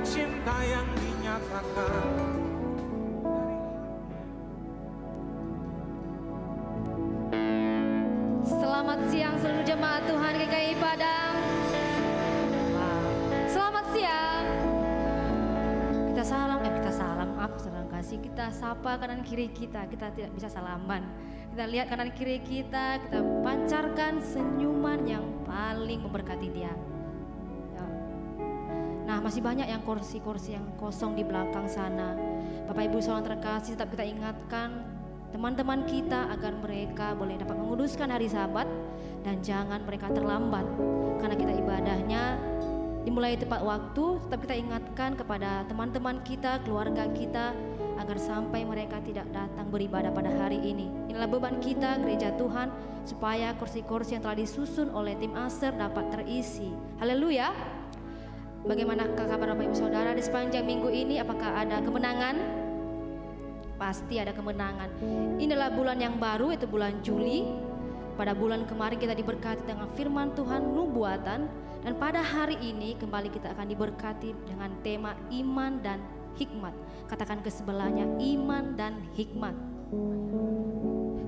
cinta yang dinyatakan. Selamat siang seluruh jemaat Tuhan GKI Padang. Selamat siang. Kita salam, maaf saudara kasih. Kita sapa kanan kiri kita tidak bisa salaman. Kita lihat kanan kiri kita pancarkan senyuman yang paling memberkati dia. Ya. Nah, masih banyak yang kursi-kursi yang kosong di belakang sana. Bapak Ibu saudara terkasih, tetap kita ingatkan teman-teman kita agar mereka boleh dapat menguduskan hari Sabat dan jangan mereka terlambat karena kita ibadahnya dimulai tepat waktu. Tetap kita ingatkan kepada teman-teman kita, keluarga kita agar sampai mereka tidak datang beribadah pada hari ini. Inilah beban kita gereja Tuhan supaya kursi-kursi yang telah disusun oleh tim Aser dapat terisi. Haleluya. Bagaimana kabar Bapak Ibu Saudara di sepanjang minggu ini? Apakah ada kemenangan? Pasti ada kemenangan. Inilah bulan yang baru, itu bulan Juli. Pada bulan kemarin kita diberkati dengan firman Tuhan nubuatan, dan pada hari ini kembali kita akan diberkati dengan tema iman dan hikmat. Katakan ke sebelahnya, iman dan hikmat.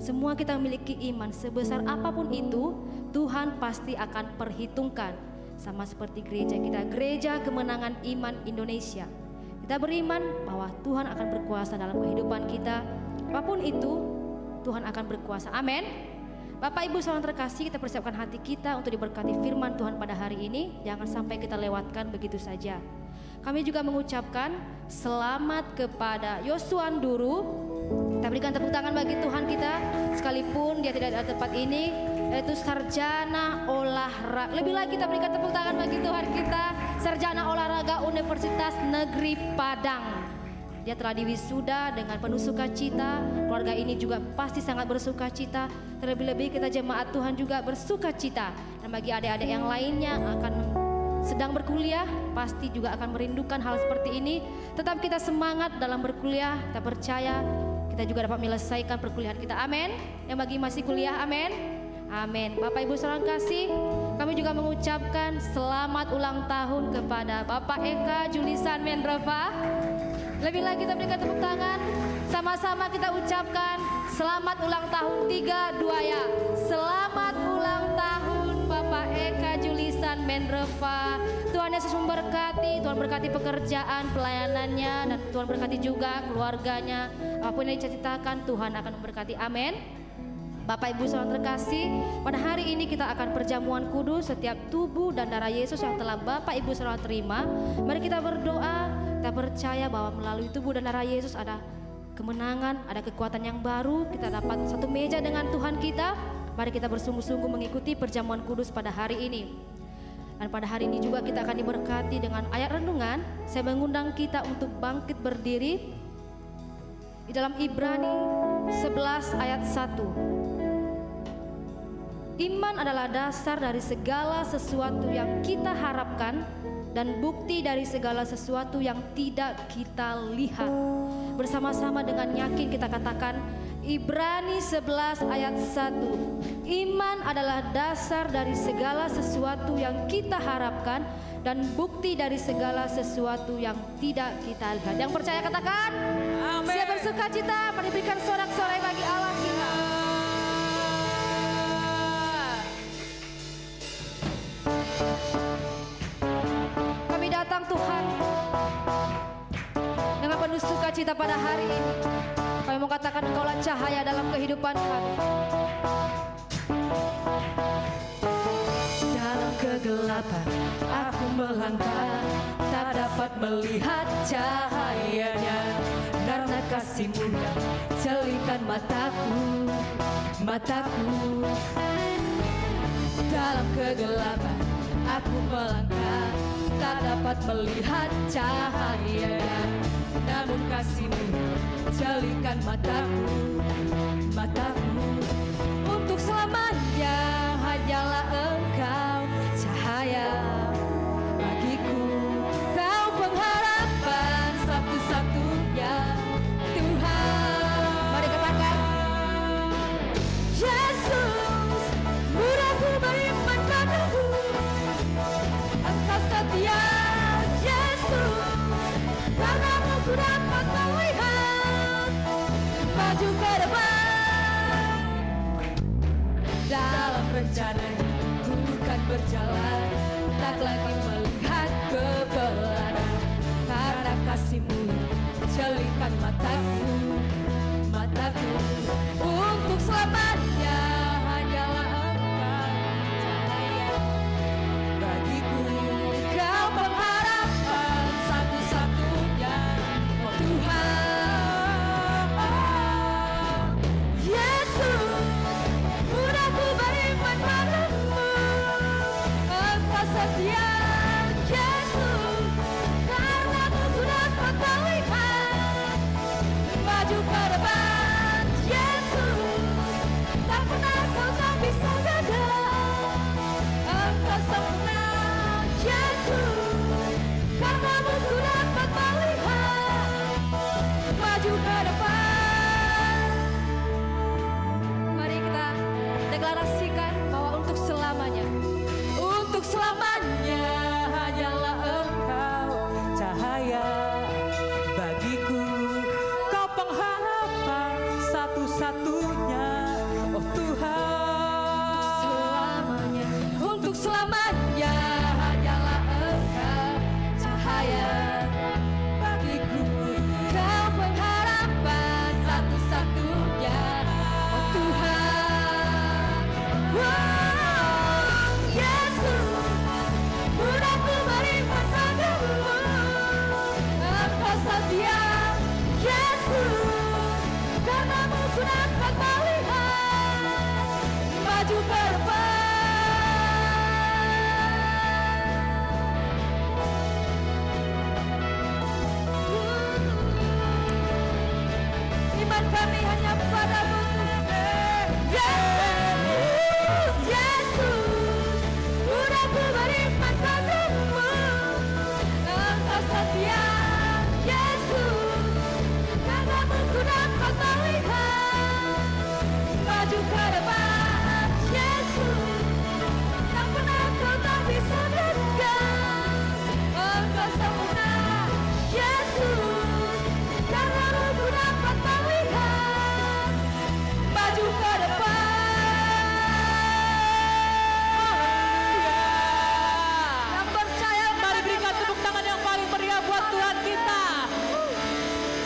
Semua kita memiliki iman, sebesar apapun itu Tuhan pasti akan perhitungkan. Sama seperti gereja kita, Gereja Kemenangan Iman Indonesia. Kita beriman bahwa Tuhan akan berkuasa dalam kehidupan kita. Apapun itu, Tuhan akan berkuasa. Amin. Bapak Ibu saudara terkasih, kita persiapkan hati kita untuk diberkati firman Tuhan pada hari ini. Jangan sampai kita lewatkan begitu saja. Kami juga mengucapkan selamat kepada Yosuan Duru. Kita berikan tepuk tangan bagi Tuhan kita, sekalipun dia tidak ada tempat ini, yaitu sarjana olahraga. Lebih lagi kita berikan tepuk tangan bagi Tuhan kita, sarjana olahraga Universitas Negeri Padang. Dia telah diwisuda dengan penuh sukacita. Keluarga ini juga pasti sangat bersukacita. Terlebih-lebih kita jemaat Tuhan juga bersukacita. Dan bagi adik-adik yang lainnya akan sedang berkuliah, pasti juga akan merindukan hal seperti ini. Tetap kita semangat dalam berkuliah. Kita percaya kita juga dapat menyelesaikan perkuliahan kita. Amin. Yang bagi masih kuliah, amin. Amin. Bapak Ibu saudara kasih, kami juga mengucapkan selamat ulang tahun kepada Bapak Eka Julisan Mendrova. Lebih lagi kita berikan tepuk tangan. Sama-sama kita ucapkan selamat ulang tahun 32 ya. Selamat ulang tahun Bapak Eka Julisan Mendrova. Tuhan Yesus memberkati, Tuhan berkati pekerjaan, pelayanannya, dan Tuhan berkati juga keluarganya. Apapun yang dicita-citakan Tuhan akan memberkati. Amin. Bapak Ibu saudara terkasih, pada hari ini kita akan perjamuan kudus setiap tubuh dan darah Yesus yang telah Bapak Ibu saudara terima. Mari kita berdoa, kita percaya bahwa melalui tubuh dan darah Yesus ada kemenangan, ada kekuatan yang baru. Kita dapat satu meja dengan Tuhan kita. Mari kita bersungguh-sungguh mengikuti perjamuan kudus pada hari ini. Dan pada hari ini juga kita akan diberkati dengan ayat renungan. Saya mengundang kita untuk bangkit berdiri di dalam Ibrani 11 ayat 1. Iman adalah dasar dari segala sesuatu yang kita harapkan dan bukti dari segala sesuatu yang tidak kita lihat. Bersama-sama dengan yakin kita katakan Ibrani 11 ayat 1. Iman adalah dasar dari segala sesuatu yang kita harapkan dan bukti dari segala sesuatu yang tidak kita lihat. Yang percaya katakan amin. Siap bersukacita, mari berikan sorak-sorai bagi Allah kita. Kami datang Tuhan dengan penuh sukacita pada hari ini. Kami mau katakan Engkaulah cahaya dalam kehidupan kami. Dalam kegelapan aku melangkah, tak dapat melihat cahayanya. Karena kasih-Mu yang jelikan mataku. Dalam kegelapan aku melangkah, tak dapat melihat cahayanya. Namun kasih-Mu jelikan mataku. Untuk selamanya hanyalah Engkau cahaya bagiku. Kau pengharapan satu-satunya Tuhan. Mari katakan Yesus, murahku beriman padamu. Engkau setia Yesus, rencananya ku kan berjalan, tak lagi melihat ke belakang, karena kasih-Mu jelikan mataku, mataku. Untuk selamanya hanyalah Engkau cahaya bagiku, Kau pengharapan satu-satunya, oh Tuhan. Yesus, mudah ku beriman padamu, Engkau setia. Yesus, karenamu ku dapat melihat maju ke depan. Yesus, tak pernah kau tak bisa gagal, Engkau sempurna. Yesus, karenamu ku dapat melihat maju ke depan. Mari kita deklarasikan bahwa untuk selamanya hanyalah Engkau Cahaya bagiku, Kau pengharapan satu-satunya, oh Tuhan. selamanya. Untuk selamanya hanyalah Engkau cahaya bagiku, Kau pengharapan satu-satunya, oh Tuhan. Wow, Yesus, mudah ku beriman padamu, Engkau setia. Yesus, karenamu ku dapat melihat maju ke depan. Iman kami hanya padamu, Yesus. Yesus, mudah ku beriman padamu, Engkau setia. Yesus, karenamu ku dapat melihat maju ke depan. Yesus, tak pernah kau tak bisa gagal, Engkau sempurna. Yesus, karenamu ku dapat melihat maju ke depan. Yang percaya, Mari berikan tepuk tangan yang paling meriah buat Tuhan kita.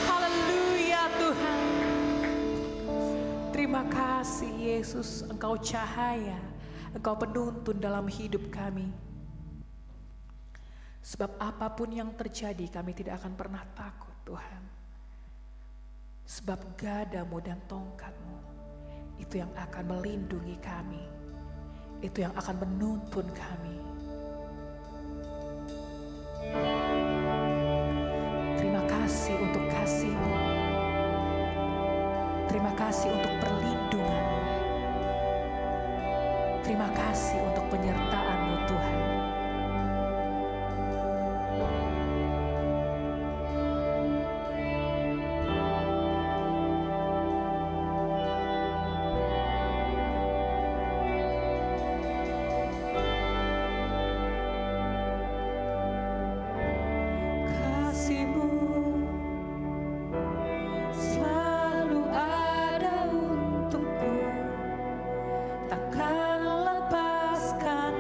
Haleluya Tuhan. Terima kasih Yesus, Engkau cahaya, Engkau penuntun dalam hidup kami. Sebab apapun yang terjadi kami tidak akan pernah takut Tuhan. Sebab gadamu dan tongkatmu itu yang akan melindungi kami, itu yang akan menuntun kami. Terima kasih untuk kasih-Mu. Terima kasih untuk perlindungan-Mu. Terima kasih untuk penyertaan-Mu Tuhan. Kasih-Mu selalu ada untukku, takkan lepaskan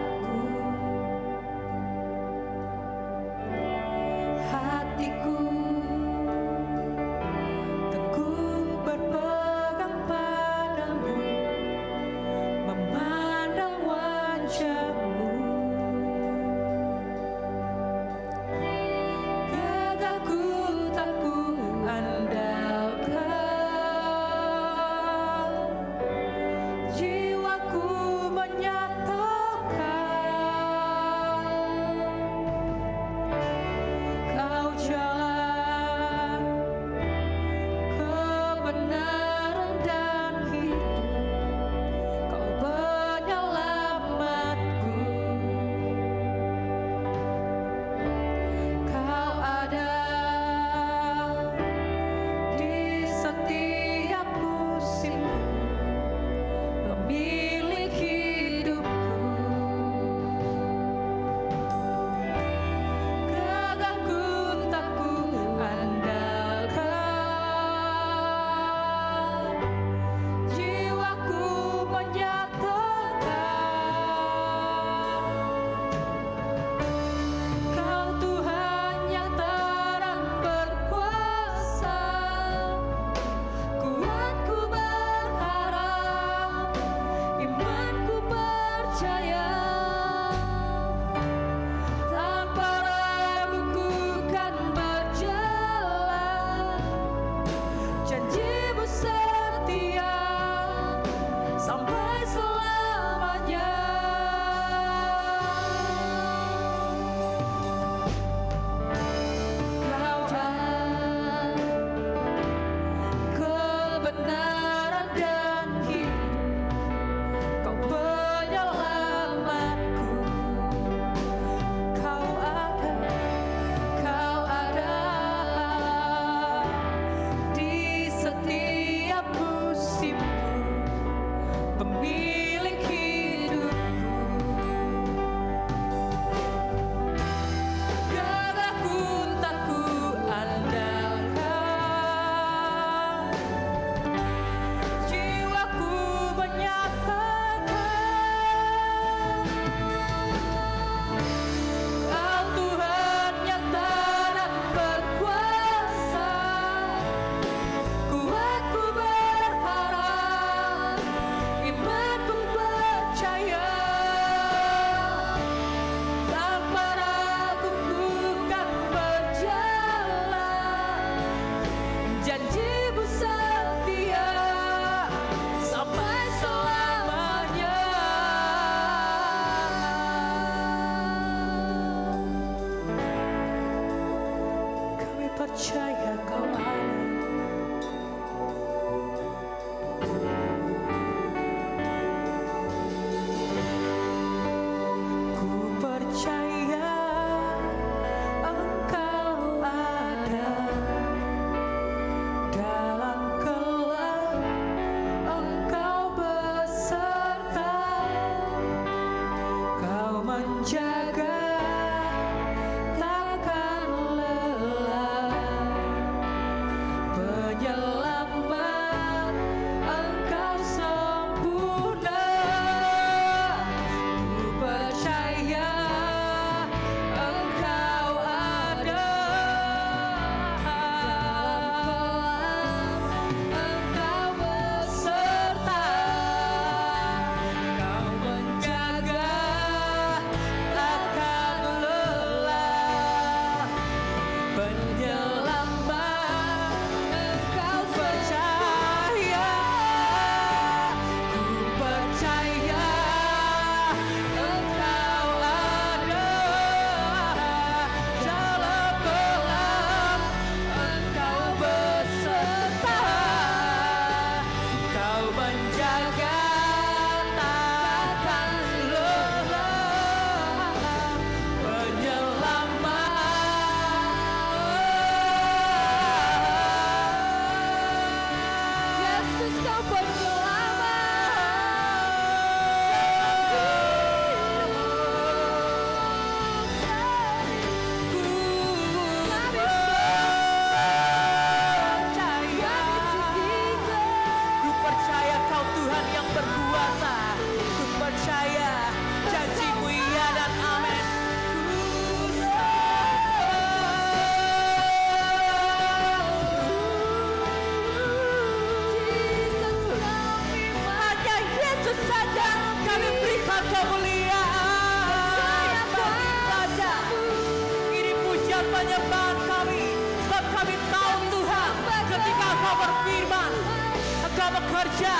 bekerja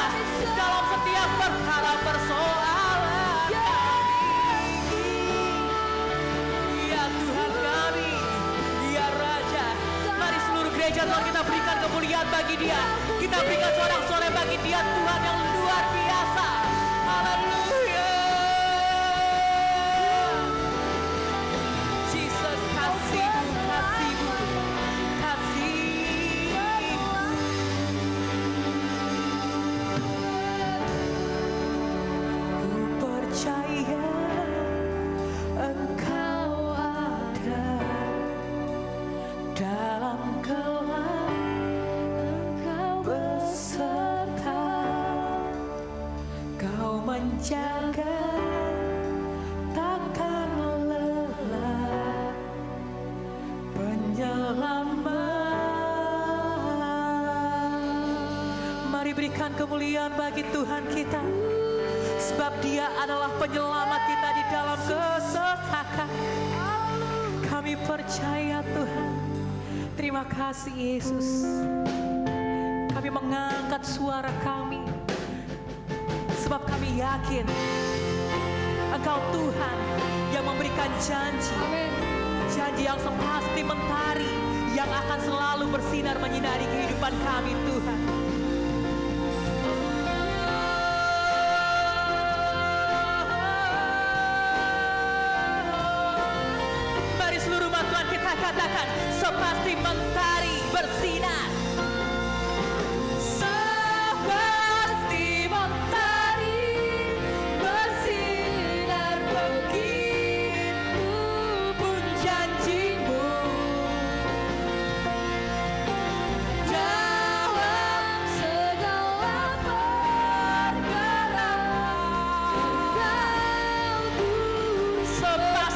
dalam setiap perkara persoalan kami. Ya Tuhan kami, ya Raja. Mari seluruh gereja Tuhan kita berikan kemuliaan bagi Dia. Kita berikan sorak-sorai bagi Dia, Tuhan yang luar biasa. Haleluya. Jesus, kasih-Mu, kasih-Mu, kasih-Mu. Ku percaya Engkau ada dalam gelap, Engkau beserta, Kau menjaga takkan lelah, penyelamat. Mari berikan kemuliaan bagi Tuhan kita, sebab Dia adalah penyelamat kita di dalam kesesakan. Kami percaya Tuhan. Terima kasih Yesus. Kami mengangkat suara kami, sebab kami yakin Engkau Tuhan yang memberikan janji. Janji yang sepasti mentari yang akan selalu bersinar menyinari kehidupan kami Tuhan. Mari seluruh umat Tuhan kita katakan, sepasti mentari bersinar. Sepasti mentari bersinar, begitu pun janji-Mu. Dalam segala perkara Engkau turut sepasti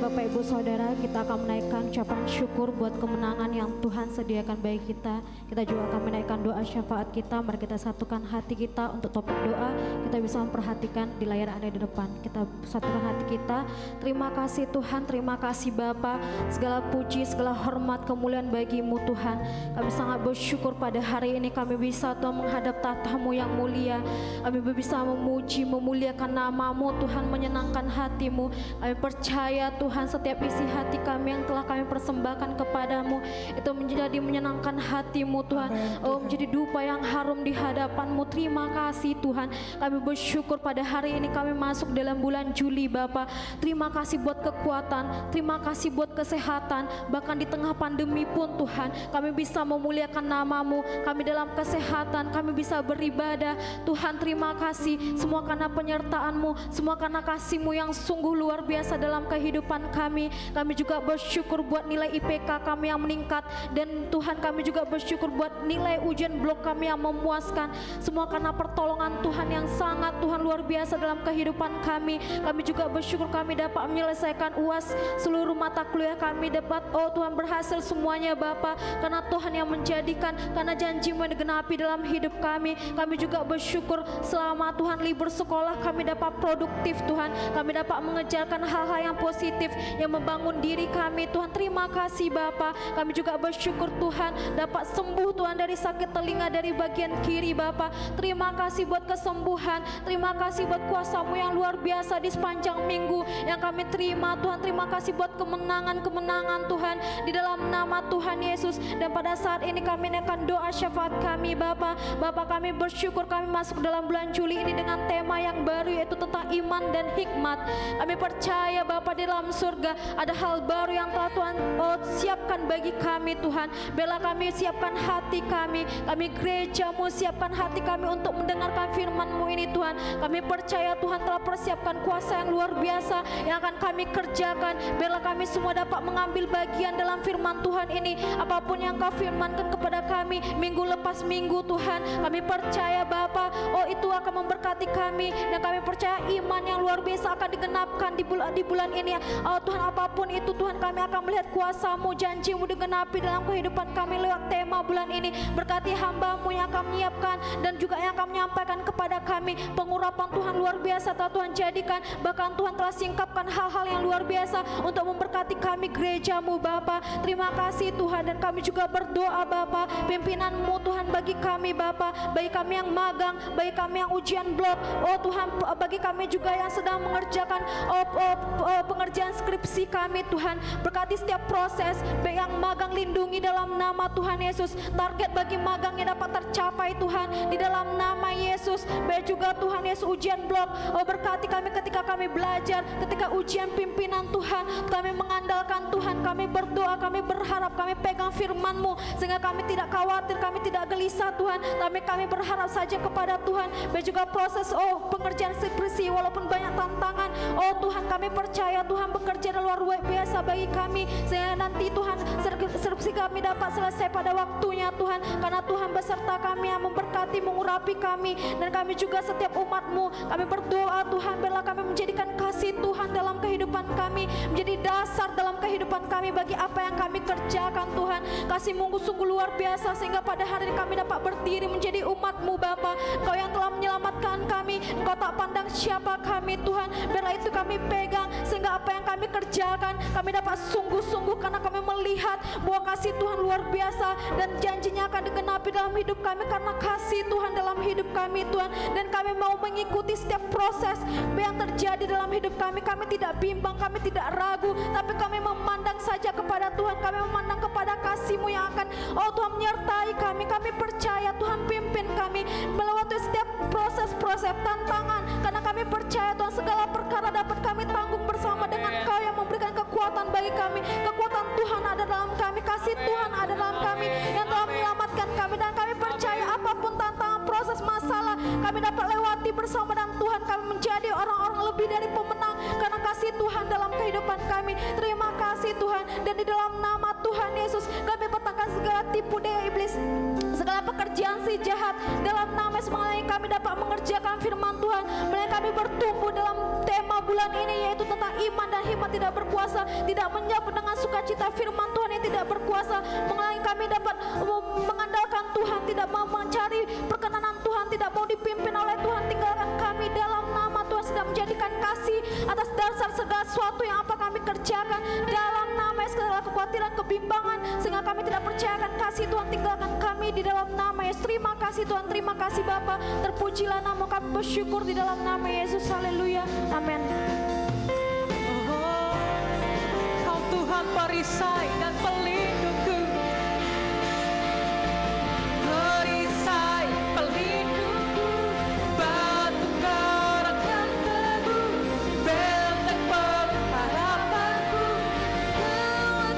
Bapak Ibu Saudara, kita akan menaikkan ucapan syukur buat kemenangan yang Tuhan sediakan bagi kita. Kita juga akan menaikkan doa syafaat kita. Mari kita satukan hati kita untuk topik doa. Kita bisa memperhatikan di layar Anda di depan. Kita satukan hati kita. Terima kasih Tuhan, terima kasih Bapa. Segala puji, segala hormat, kemuliaan bagi-Mu Tuhan. Kami sangat bersyukur pada hari ini kami bisa Tuhan menghadap tata-Mu yang mulia. Kami bisa memuji, memuliakan nama-Mu Tuhan, menyenangkan hati-Mu. Kami percaya Tuhan setiap setiap isi hati kami yang telah kami persembahkan kepadamu itu menjadi menyenangkan hatimu Tuhan. Oh, menjadi dupa yang harum di hadapanmu. Terima kasih Tuhan. Kami bersyukur pada hari ini kami masuk dalam bulan Juli Bapa. Terima kasih buat kekuatan, terima kasih buat kesehatan. Bahkan di tengah pandemi pun Tuhan, kami bisa memuliakan namamu. Kami dalam kesehatan, kami bisa beribadah. Tuhan terima kasih, semua karena penyertaan-Mu, semua karena kasih-Mu yang sungguh luar biasa dalam kehidupan kami. Kami juga bersyukur buat nilai IPK kami yang meningkat. Dan Tuhan kami juga bersyukur buat nilai ujian blok kami yang memuaskan. Semua karena pertolongan Tuhan yang sangat Tuhan luar biasa dalam kehidupan kami. Kami juga bersyukur kami dapat menyelesaikan UAS, seluruh mata kuliah kami dapat Tuhan berhasil semuanya Bapa. Karena Tuhan yang menjadikan, karena janji-Mu yang digenapi dalam hidup kami. Kami juga bersyukur selama Tuhan libur sekolah kami dapat produktif Tuhan. Kami dapat mengejarkan hal-hal yang positif yang membangun diri kami Tuhan. Terima kasih Bapa. Kami juga bersyukur Tuhan dapat sembuh Tuhan dari sakit telinga dari bagian kiri Bapa. Terima kasih buat kesembuhan. Terima kasih buat kuasa-Mu yang luar biasa di sepanjang minggu yang kami terima Tuhan. Terima kasih buat kemenangan-kemenangan Tuhan di dalam nama Tuhan Yesus. Dan pada saat ini kami naikkan doa syafaat kami Bapa. Bapa kami bersyukur kami masuk dalam bulan Juli ini dengan tema yang baru yaitu tentang iman dan hikmat. Kami percaya Bapa di dalam surga ada hal baru yang telah Tuhan siapkan bagi kami Tuhan. Bela kami siapkan hati kami gereja-Mu siapkan hati kami untuk mendengarkan firman-Mu ini Tuhan. Kami percaya Tuhan telah persiapkan kuasa yang luar biasa yang akan kami kerjakan. Bela kami semua dapat mengambil bagian dalam firman Tuhan ini. Apapun yang Kau firmankan kepada kami minggu lepas minggu Tuhan, kami percaya Bapa, itu akan memberkati kami. Dan kami percaya iman yang luar biasa akan digenapkan di bulan ini. Tuhan apapun itu Tuhan, kami akan melihat kuasa-Mu, janji-Mu digenapi dalam kehidupan kami lewat tema bulan ini. Berkati hamba-Mu yang akan menyiapkan dan juga yang akan menyampaikan kepada kami. Pengurapan Tuhan luar biasa telah Tuhan jadikan. Bahkan Tuhan telah singkapkan hal-hal yang luar biasa untuk memberkati kami gereja-Mu Bapa. Terima kasih Tuhan. Dan kami juga berdoa Bapa, pimpinan-Mu Tuhan bagi kami Bapa, bagi kami yang magang, bagi kami yang ujian blok, Tuhan bagi kami juga yang sedang mengerjakan pengerjaan skripsi kami Tuhan. Berkati setiap proses, baik yang magang lindungi dalam nama Tuhan Yesus. Target bagi magang yang dapat tercapai Tuhan di dalam nama Yesus. Baik juga Tuhan Yesus ujian blok, berkati kami ketika kami belajar, ketika ujian pimpinan Tuhan. Kami mengandalkan Tuhan, kami berdoa, kami berharap, kami pegang firman-Mu sehingga kami tidak khawatir, kami tidak gelisah Tuhan. Kami berharap saja kepada Tuhan. Baik juga proses pengerjaan skripsi walaupun banyak tantangan, Tuhan kami percaya Tuhan bekerja luar biasa bagi kami sehingga nanti Tuhan skripsi kami dapat selesai pada waktunya Tuhan. Karena Tuhan beserta kami yang memberkati, mengurapi kami. Dan kami juga setiap umat-Mu, kami berdoa Tuhan, biarlah kami menjadikan kasih Tuhan dalam kehidupan kami, menjadi dasar dalam kehidupan kami bagi apa yang kami kerjakan Tuhan. Kasih-Mu sungguh luar biasa sehingga pada hari ini kami dapat berdiri menjadi umat-Mu Bapa. Engkau yang telah menyelamatkan kami, Engkau tak pandang siapa kami Tuhan. Biarlah itu kami pegang sehingga apa yang kami kerjakan kami dapat sungguh-sungguh karena kami melihat bahwa kasih Tuhan luar biasa dan janjinya akan digenapi dalam hidup kami karena kasih Tuhan dalam hidup kami Tuhan. Dan kami mau mengikuti setiap proses yang terjadi dalam hidup kami. Kami tidak bimbang, kami tidak ragu, tapi kami memandang saja kepada Tuhan. Kami memandang kepada kasih-Mu yang akan Tuhan menyertai kami. Kami percaya Tuhan pimpin kami melewati setiap proses-proses tantangan, karena kami percaya Tuhan segala perkara dapat kami tanggung bersama dengan Kau yang memberikan kekuatan bagi kami. Kekuatan Tuhan ada dalam kami, kasih Tuhan ada dalam kami yang telah menyelamatkan kami. Dan kami percaya apapun tantangan, proses, masalah kami dapat lewati bersama dengan Tuhan. Kami menjadi orang-orang lebih dari pemenang karena kasih Tuhan dalam kehidupan kami. Terima kasih Tuhan. Dan di dalam nama Tuhan Yesus kami petangkan segala tipu daya iblis, segala pekerjaan si jahat. Dalam nama Yesus kami dapat mengerjakan firman Tuhan. Mulai kami bertumbuh dalam tema bulan ini yaitu tentang iman dan hikmat tidak berkuasa, tidak menyambut dengan sukacita firman Tuhan yang tidak berkuasa. Mengenai kami dapat mengandalkan Tuhan, tidak mau mencari perkenanan Tuhan, tidak mau dipimpin oleh Tuhan. Tinggalkan kami dalam nama Tuhan, sedang menjadikan kasih atas dasar segala sesuatu yang apa kami kerjakan. Dalam nama Yesus segala kekhawatiran, kebimbangan sehingga kami tidak percayakan kasih Tuhan, tinggalkan kami di dalam nama Yesus. Terima kasih Tuhan, terima kasih Bapa. Terpujilah nama kami, bersyukur di dalam nama Yesus. Haleluya, amin. Tuhan perisai dan pelindungku. Perisai pelindungku, batu karang yang teguh, benteng pengharapanku. Kau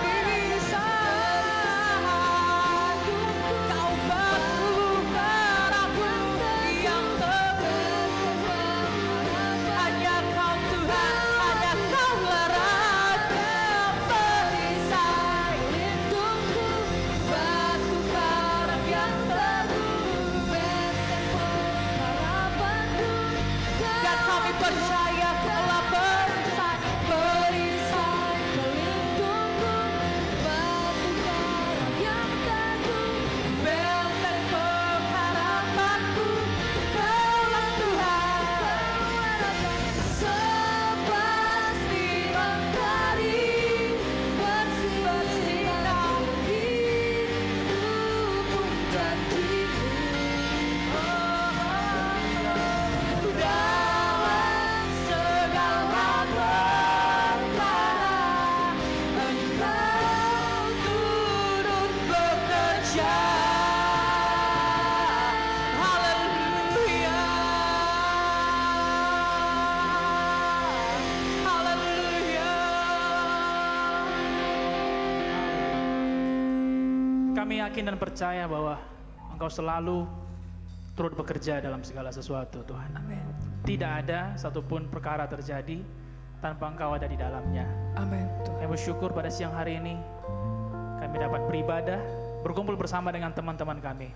perisaiku, kau batu karangku yang teguh. Hanya kau Tuhan, hanya kau lah Raja. Perisai lindungku, batu karang yang teguh, benteng pengharapanku. Dan kami percaya Kaulah perisai, perisai pelindungku, batu karang yang teguh, benteng pengharapanku. Kaulah Tuhan, sepasti mentari bersinar hidupku janjimu. Dalam segala perkara Engkau turut bekerja. Haleluya, haleluya. Kami yakin dan percaya bahwa Engkau selalu turut bekerja dalam segala sesuatu, Tuhan. Amin. Tidak ada satupun perkara terjadi tanpa Engkau ada di dalamnya. Amin. Tuhan. Kami bersyukur pada siang hari ini kami dapat beribadah, berkumpul bersama dengan teman-teman kami.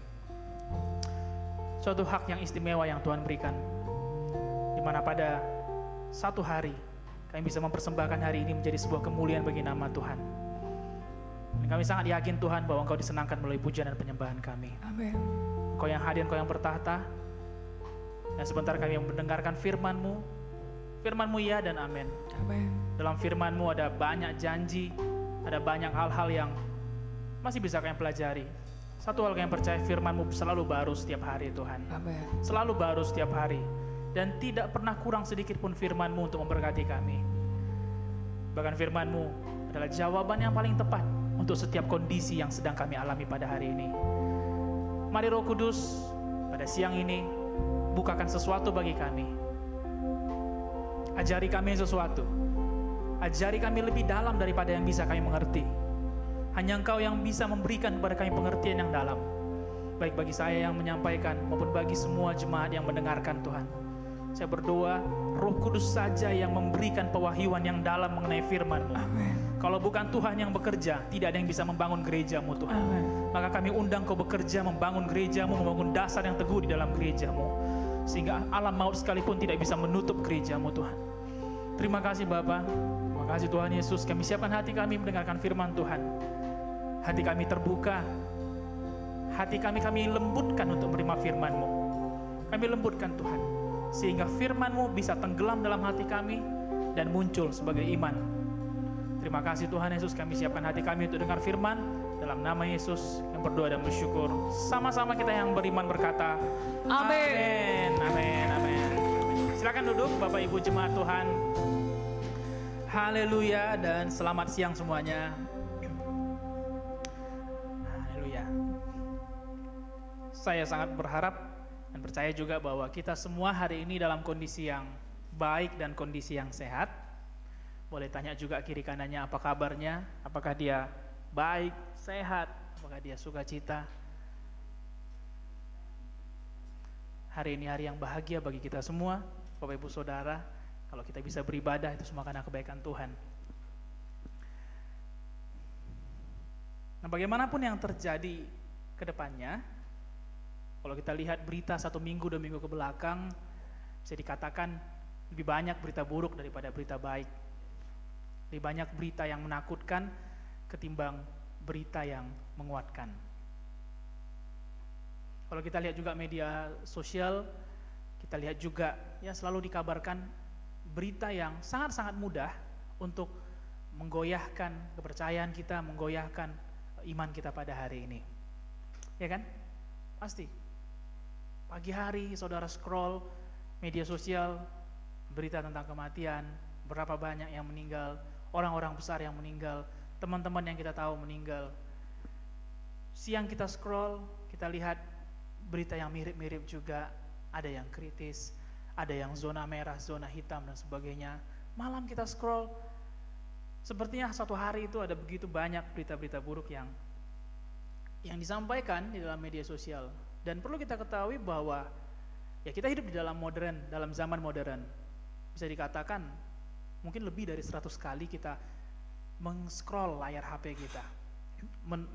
Suatu hak yang istimewa yang Tuhan berikan, di mana pada satu hari kami bisa mempersembahkan hari ini menjadi sebuah kemuliaan bagi nama Tuhan. Dan kami sangat yakin Tuhan bahwa Engkau disenangkan melalui pujian dan penyembahan kami. Amin. Engkau yang hadir, Engkau yang bertahta. Dan sebentar kami mendengarkan firman-Mu. Firman-Mu ya dan amin. Amin. Dalam firman-Mu ada banyak janji, ada banyak hal-hal yang masih bisa kami pelajari. Satu hal yang percaya, firman-Mu selalu baru setiap hari Tuhan. Amin. Selalu baru setiap hari. Dan tidak pernah kurang sedikit pun firman-Mu untuk memberkati kami. Bahkan firman-Mu adalah jawaban yang paling tepat untuk setiap kondisi yang sedang kami alami pada hari ini. Mari Roh Kudus, pada siang ini, bukakan sesuatu bagi kami. Ajari kami sesuatu. Ajari kami lebih dalam daripada yang bisa kami mengerti. Hanya Engkau yang bisa memberikan kepada kami pengertian yang dalam. Baik bagi saya yang menyampaikan, maupun bagi semua jemaat yang mendengarkan Tuhan. Saya berdoa, Roh Kudus saja yang memberikan pewahyuan yang dalam mengenai firman-Mu. Amin. Kalau bukan Tuhan yang bekerja, tidak ada yang bisa membangun gereja-Mu Tuhan. Amin. Maka kami undang Kau bekerja, membangun gereja-Mu, membangun dasar yang teguh di dalam gereja-Mu. Sehingga alam maut sekalipun tidak bisa menutup gereja-Mu Tuhan. Terima kasih Bapa. Terima kasih Tuhan Yesus. Kami siapkan hati kami mendengarkan firman Tuhan. Hati kami terbuka. Hati kami lembutkan untuk menerima firman-Mu. Kami lembutkan Tuhan. Sehingga firman-Mu bisa tenggelam dalam hati kami dan muncul sebagai iman. Terima kasih Tuhan Yesus, kami siapkan hati kami untuk dengar firman. Dalam nama Yesus yang berdoa dan bersyukur. Sama-sama kita yang beriman berkata, Amin. Amin. Amin. Silakan duduk Bapak Ibu jemaat Tuhan. Haleluya dan selamat siang semuanya. Haleluya. Saya sangat berharap dan percaya juga bahwa kita semua hari ini dalam kondisi yang baik dan kondisi yang sehat. Boleh tanya juga kiri kanannya apa kabarnya, apakah dia baik, sehat, apakah dia sukacita. Hari ini hari yang bahagia bagi kita semua, Bapak Ibu Saudara. Kalau kita bisa beribadah itu semua karena kebaikan Tuhan. Nah, bagaimanapun yang terjadi ke depannya, kalau kita lihat berita 1 minggu, 2 minggu ke belakang, bisa dikatakan lebih banyak berita buruk daripada berita baik. Lebih banyak berita yang menakutkan ketimbang berita yang menguatkan. Kalau kita lihat juga media sosial, kita lihat juga ya selalu dikabarkan berita yang sangat-sangat mudah untuk menggoyahkan kepercayaan kita, menggoyahkan iman kita pada hari ini. Ya kan? Pasti. Pagi hari saudara scroll media sosial, berita tentang kematian, berapa banyak yang meninggal, orang-orang besar yang meninggal, teman-teman yang kita tahu meninggal. Siang kita scroll, kita lihat berita yang mirip-mirip juga, ada yang kritis, ada yang zona merah, zona hitam dan sebagainya. Malam kita scroll, sepertinya satu hari itu ada begitu banyak berita-berita buruk yang disampaikan di dalam media sosial. Dan perlu kita ketahui bahwa ya kita hidup di dalam zaman modern. Bisa dikatakan mungkin lebih dari 100 kali kita meng-scroll layar HP kita,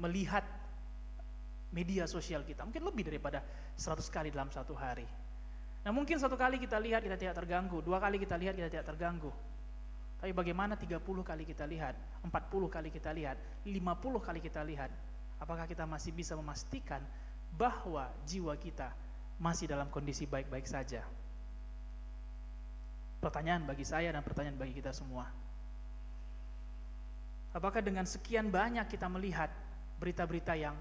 melihat media sosial kita, mungkin lebih daripada 100 kali dalam satu hari. Nah mungkin satu kali kita lihat kita tidak terganggu, 2 kali kita lihat kita tidak terganggu. Tapi bagaimana 30 kali kita lihat, 40 kali kita lihat, 50 kali kita lihat, apakah kita masih bisa memastikan bahwa jiwa kita masih dalam kondisi baik-baik saja? Pertanyaan bagi saya dan pertanyaan bagi kita semua. Apakah dengan sekian banyak kita melihat berita-berita yang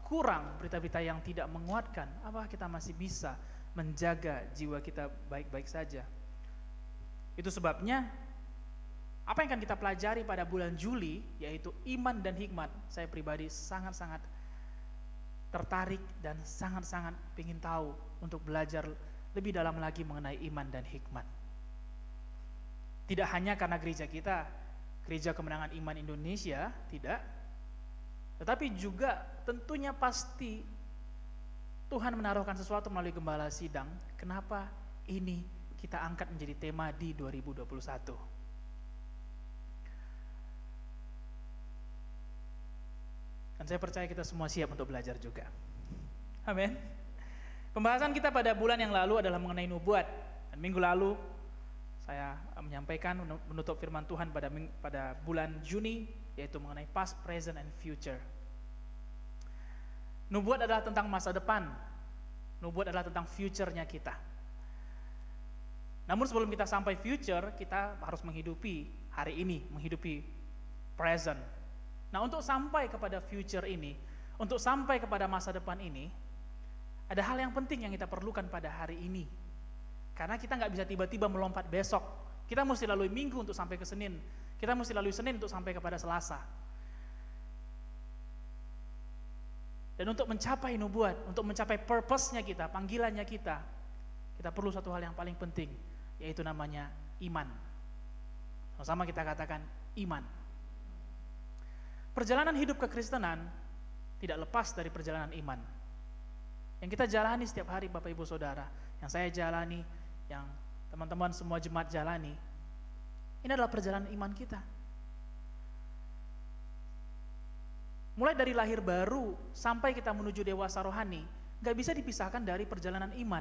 kurang, berita-berita yang tidak menguatkan, apakah kita masih bisa menjaga jiwa kita baik-baik saja? Itu sebabnya apa yang akan kita pelajari pada bulan Juli, yaitu iman dan hikmat. Saya pribadi sangat-sangat tertarik dan sangat-sangat ingin tahu untuk belajar lebih dalam lagi mengenai iman dan hikmat. Tidak hanya karena gereja kita, Gereja Kemenangan Iman Indonesia, tidak, tetapi juga tentunya pasti Tuhan menaruhkan sesuatu melalui Gembala Sidang. Kenapa ini kita angkat menjadi tema di 2021? Dan saya percaya kita semua siap untuk belajar juga. Amin. Pembahasan kita pada bulan yang lalu adalah mengenai nubuat. Dan minggu lalu saya menyampaikan menutup firman Tuhan pada bulan Juni, yaitu mengenai past, present, and future. Nubuat adalah tentang masa depan. Nubuat adalah tentang future-nya kita. Namun sebelum kita sampai future, kita harus menghidupi hari ini, menghidupi present. Nah, untuk sampai kepada future ini, untuk sampai kepada masa depan ini, ada hal yang penting yang kita perlukan pada hari ini. Karena kita nggak bisa tiba-tiba melompat besok. Kita mesti lalui Minggu untuk sampai ke Senin. Kita mesti lalui Senin untuk sampai kepada Selasa. Dan untuk mencapai nubuat, untuk mencapai purpose-nya kita, panggilannya kita perlu satu hal yang paling penting, yaitu namanya iman. Sama-sama kita katakan iman. Perjalanan hidup kekristenan tidak lepas dari perjalanan iman. Yang kita jalani setiap hari Bapak Ibu Saudara, yang saya jalani, yang teman-teman semua jemaat jalani, ini adalah perjalanan iman kita. Mulai dari lahir baru sampai kita menuju dewasa rohani, gak bisa dipisahkan dari perjalanan iman.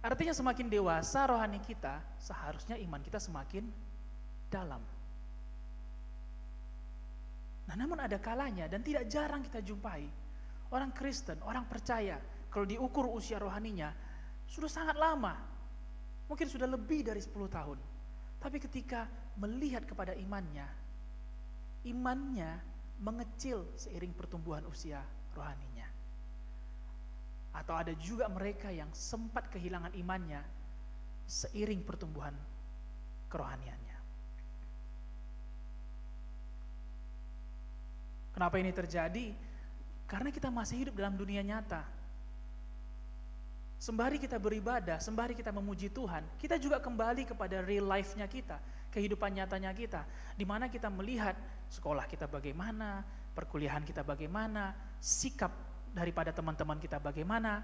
Artinya semakin dewasa rohani kita, seharusnya iman kita semakin dalam. Nah, namun ada kalanya dan tidak jarang kita jumpai orang Kristen, orang percaya, kalau diukur usia rohaninya sudah sangat lama, mungkin sudah lebih dari 10 tahun. Tapi ketika melihat kepada imannya mengecil seiring pertumbuhan usia rohaninya. Atau ada juga mereka yang sempat kehilangan imannya seiring pertumbuhan kerohaniannya. Kenapa ini terjadi? Karena kita masih hidup dalam dunia nyata. Sembari kita beribadah, sembari kita memuji Tuhan, kita juga kembali kepada real life-nya kita, kehidupan nyatanya kita, di mana kita melihat sekolah kita bagaimana, perkuliahan kita bagaimana, sikap daripada teman-teman kita bagaimana,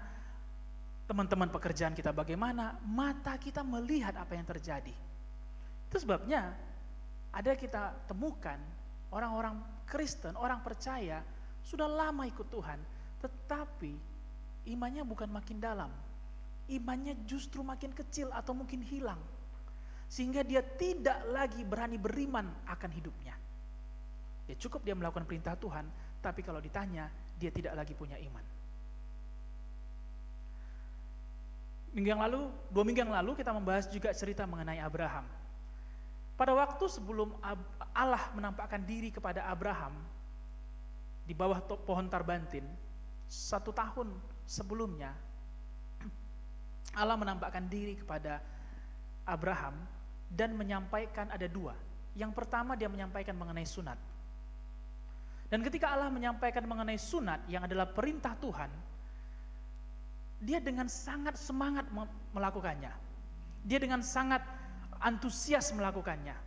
teman-teman pekerjaan kita bagaimana, mata kita melihat apa yang terjadi. Itu sebabnya ada kita temukan orang-orang Kristen, orang percaya, sudah lama ikut Tuhan, tetapi imannya bukan makin dalam, imannya justru makin kecil atau mungkin hilang, sehingga dia tidak lagi berani beriman akan hidupnya. Ya cukup dia melakukan perintah Tuhan, tapi kalau ditanya, dia tidak lagi punya iman. Dua minggu yang lalu kita membahas juga cerita mengenai Abraham. Pada waktu sebelum Allah menampakkan diri kepada Abraham di bawah pohon tarbantin, 1 tahun sebelumnya Allah menampakkan diri kepada Abraham dan menyampaikan ada 2 Yang pertama dia menyampaikan mengenai sunat. Dan ketika Allah menyampaikan mengenai sunat yang adalah perintah Tuhan, dia dengan sangat semangat melakukannya. Dia dengan sangat antusias melakukannya.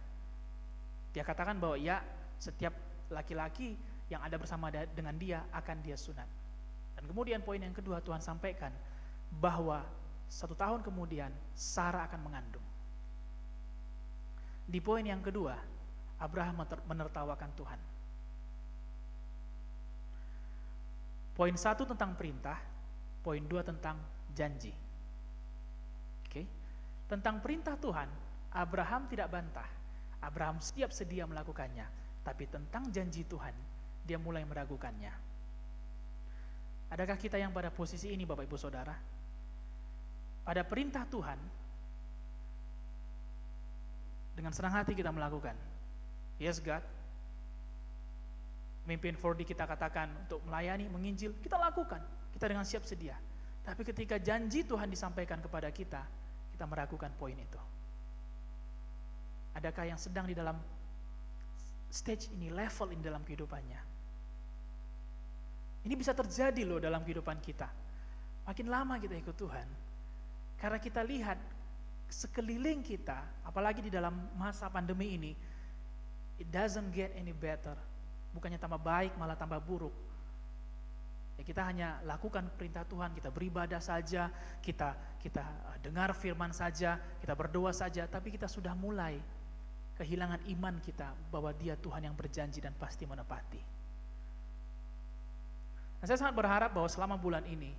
Dia katakan bahwa ya, setiap laki-laki yang ada bersama dengan dia akan dia sunat. Dan kemudian poin yang kedua Tuhan sampaikan bahwa 1 tahun kemudian Sarah akan mengandung. Di poin yang kedua, Abraham menertawakan Tuhan. Poin 1 tentang perintah, poin 2 tentang janji. Oke. Tentang perintah Tuhan, Abraham tidak bantah. Abraham siap sedia melakukannya. Tapi tentang janji Tuhan, dia mulai meragukannya. Adakah kita yang pada posisi ini, Bapak Ibu Saudara? Pada perintah Tuhan, dengan senang hati kita melakukan. Yes God. Pemimpin 4D kita katakan untuk melayani, menginjil, kita lakukan. Kita dengan siap sedia. Tapi ketika janji Tuhan disampaikan kepada kita meragukan poin itu. Adakah yang sedang di dalam stage ini, level ini dalam kehidupannya? Ini bisa terjadi loh dalam kehidupan kita. Makin lama kita ikut Tuhan, karena kita lihat sekeliling kita, apalagi di dalam masa pandemi ini, it doesn't get any better. Bukannya tambah baik, malah tambah buruk. Ya, kita hanya lakukan perintah Tuhan, kita beribadah saja, kita dengar firman saja, kita berdoa saja, tapi kita sudah mulai kehilangan iman kita bahwa Dia Tuhan yang berjanji dan pasti menepati. Nah, saya sangat berharap bahwa selama bulan ini,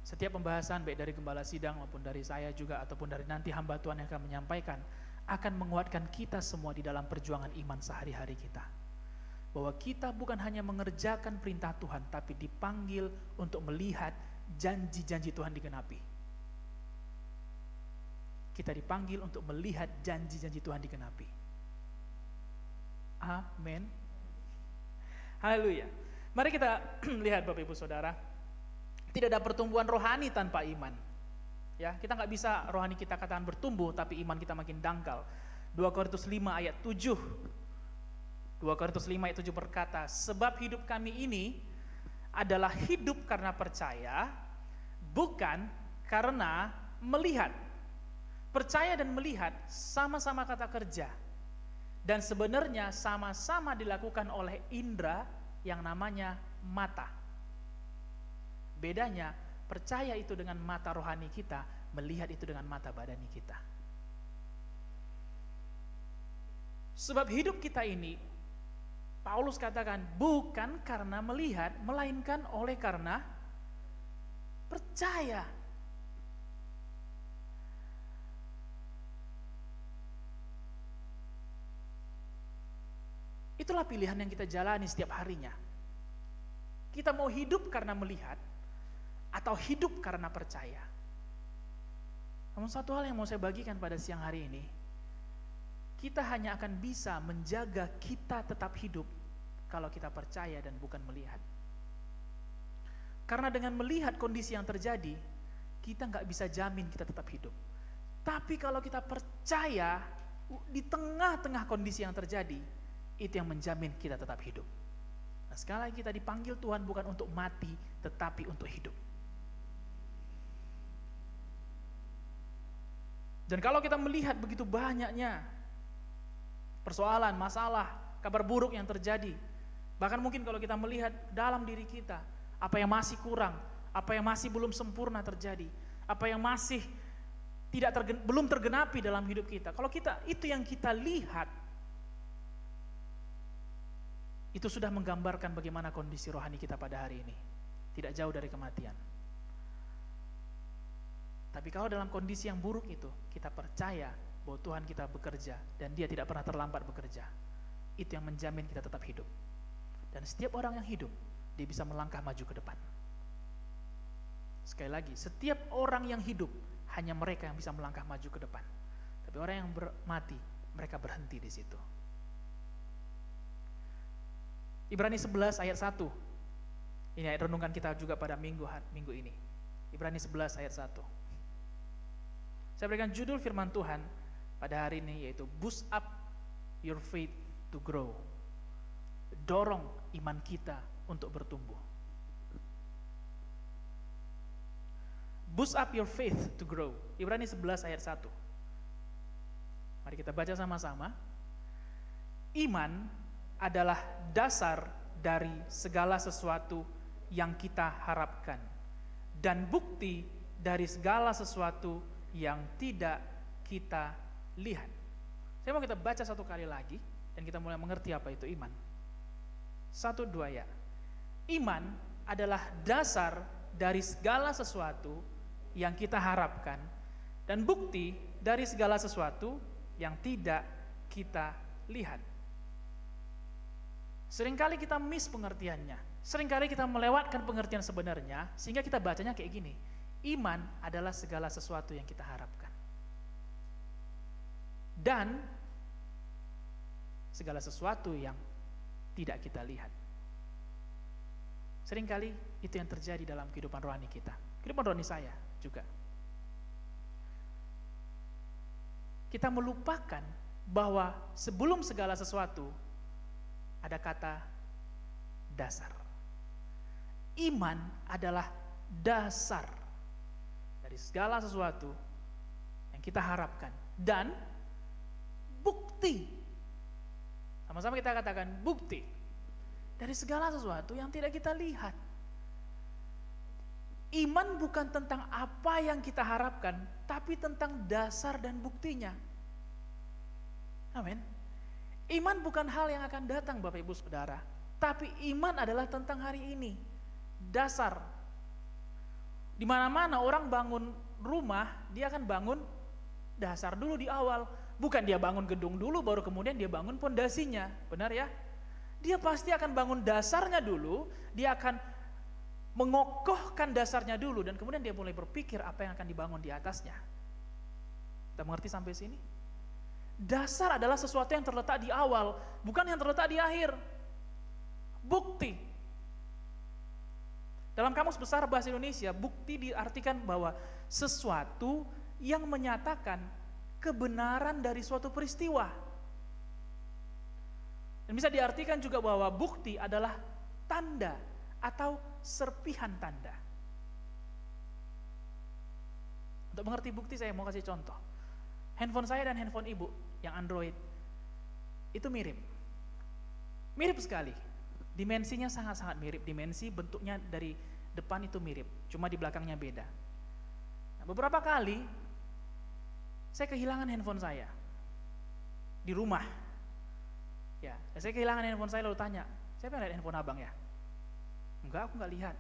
setiap pembahasan baik dari Gembala Sidang maupun dari saya juga ataupun dari nanti hamba Tuhan yang akan menyampaikan, akan menguatkan kita semua di dalam perjuangan iman sehari-hari kita. Bahwa kita bukan hanya mengerjakan perintah Tuhan, tapi dipanggil untuk melihat janji-janji Tuhan digenapi. Kita dipanggil untuk melihat janji-janji Tuhan digenapi. Amin. Haleluya. Mari kita lihat Bapak Ibu Saudara, tidak ada pertumbuhan rohani tanpa iman. Ya, kita nggak bisa rohani kita katakan bertumbuh, tapi iman kita makin dangkal. 2 Korintus 5 ayat 7. 2 Korintus 5 ayat 7 berkata, sebab hidup kami ini adalah hidup karena percaya, bukan karena melihat. Percaya dan melihat sama-sama kata kerja. Dan sebenarnya sama-sama dilakukan oleh indera yang namanya mata. Bedanya, percaya itu dengan mata rohani kita, melihat itu dengan mata badani kita. Sebab hidup kita ini, Paulus katakan, bukan karena melihat, melainkan oleh karena percaya. Itulah pilihan yang kita jalani setiap harinya. Kita mau hidup karena melihat, atau hidup karena percaya. Namun satu hal yang mau saya bagikan pada siang hari ini, kita hanya akan bisa menjaga kita tetap hidup kalau kita percaya dan bukan melihat. Karena dengan melihat kondisi yang terjadi, kita nggak bisa jamin kita tetap hidup. Tapi kalau kita percaya di tengah-tengah kondisi yang terjadi, itu yang menjamin kita tetap hidup. Nah, sekali lagi kita dipanggil Tuhan bukan untuk mati, tetapi untuk hidup. Dan kalau kita melihat begitu banyaknya persoalan, masalah, kabar buruk yang terjadi, bahkan mungkin kalau kita melihat dalam diri kita, apa yang masih kurang, apa yang masih belum sempurna terjadi, apa yang masih belum tergenapi dalam hidup kita. Kalau itu yang kita lihat, itu sudah menggambarkan bagaimana kondisi rohani kita pada hari ini. Tidak jauh dari kematian. Tapi kalau dalam kondisi yang buruk itu, kita percaya bahwa Tuhan kita bekerja dan Dia tidak pernah terlambat bekerja. Itu yang menjamin kita tetap hidup. Dan setiap orang yang hidup, dia bisa melangkah maju ke depan. Sekali lagi, setiap orang yang hidup, hanya mereka yang bisa melangkah maju ke depan. Tapi orang yang mati, mereka berhenti di situ. Ibrani 11 ayat 1. Ini ayat renungan kita juga pada minggu ini. Ibrani 11 ayat 1. Saya berikan judul firman Tuhan pada hari ini yaitu Boost Up your faith to grow. Dorong iman kita untuk bertumbuh. Boost up your faith to grow. Ibrani 11 ayat 1. Mari kita baca sama-sama. Iman adalah dasar dari segala sesuatu yang kita harapkan dan bukti dari segala sesuatu yang tidak kita lihat. Saya mau kita baca satu kali lagi dan kita mulai mengerti apa itu iman. 1, 2 ya. Iman adalah dasar dari segala sesuatu yang kita harapkan dan bukti dari segala sesuatu yang tidak kita lihat. Seringkali kita miss pengertiannya. Seringkali kita melewatkan pengertian sebenarnya sehingga kita bacanya kayak gini. Iman adalah segala sesuatu yang kita harapkan. Dan segala sesuatu yang tidak kita lihat. Seringkali itu yang terjadi dalam kehidupan rohani kita. Kehidupan rohani saya juga. Kita melupakan bahwa sebelum segala sesuatu ada kata dasar. Iman adalah dasar dari segala sesuatu yang kita harapkan dan bukti. Sama-sama kita katakan bukti dari segala sesuatu yang tidak kita lihat. Iman bukan tentang apa yang kita harapkan, tapi tentang dasar dan buktinya. Amin. Iman bukan hal yang akan datang Bapak Ibu Saudara, tapi iman adalah tentang hari ini. Dasar. Di mana-mana orang bangun rumah, dia akan bangun dasar dulu di awal. Bukan dia bangun gedung dulu, baru kemudian dia bangun pondasinya. Benar ya? Dia pasti akan bangun dasarnya dulu, dia akan mengokohkan dasarnya dulu, dan kemudian dia mulai berpikir apa yang akan dibangun di atasnya. Kita mengerti sampai sini? Dasar adalah sesuatu yang terletak di awal, bukan yang terletak di akhir. Bukti. Dalam Kamus Besar Bahasa Indonesia, bukti diartikan bahwa sesuatu yang menyatakan kebenaran dari suatu peristiwa. Dan bisa diartikan juga bahwa bukti adalah tanda atau serpihan tanda. Untuk mengerti bukti saya mau kasih contoh. Handphone saya dan handphone ibu yang Android itu mirip. Mirip sekali. Dimensinya sangat-sangat mirip. Dimensi bentuknya dari depan itu mirip, cuma di belakangnya beda. Nah, beberapa kali saya kehilangan handphone saya di rumah. Ya, saya kehilangan handphone saya lalu tanya, siapa yang lihat handphone abang ya? Enggak, aku enggak lihat.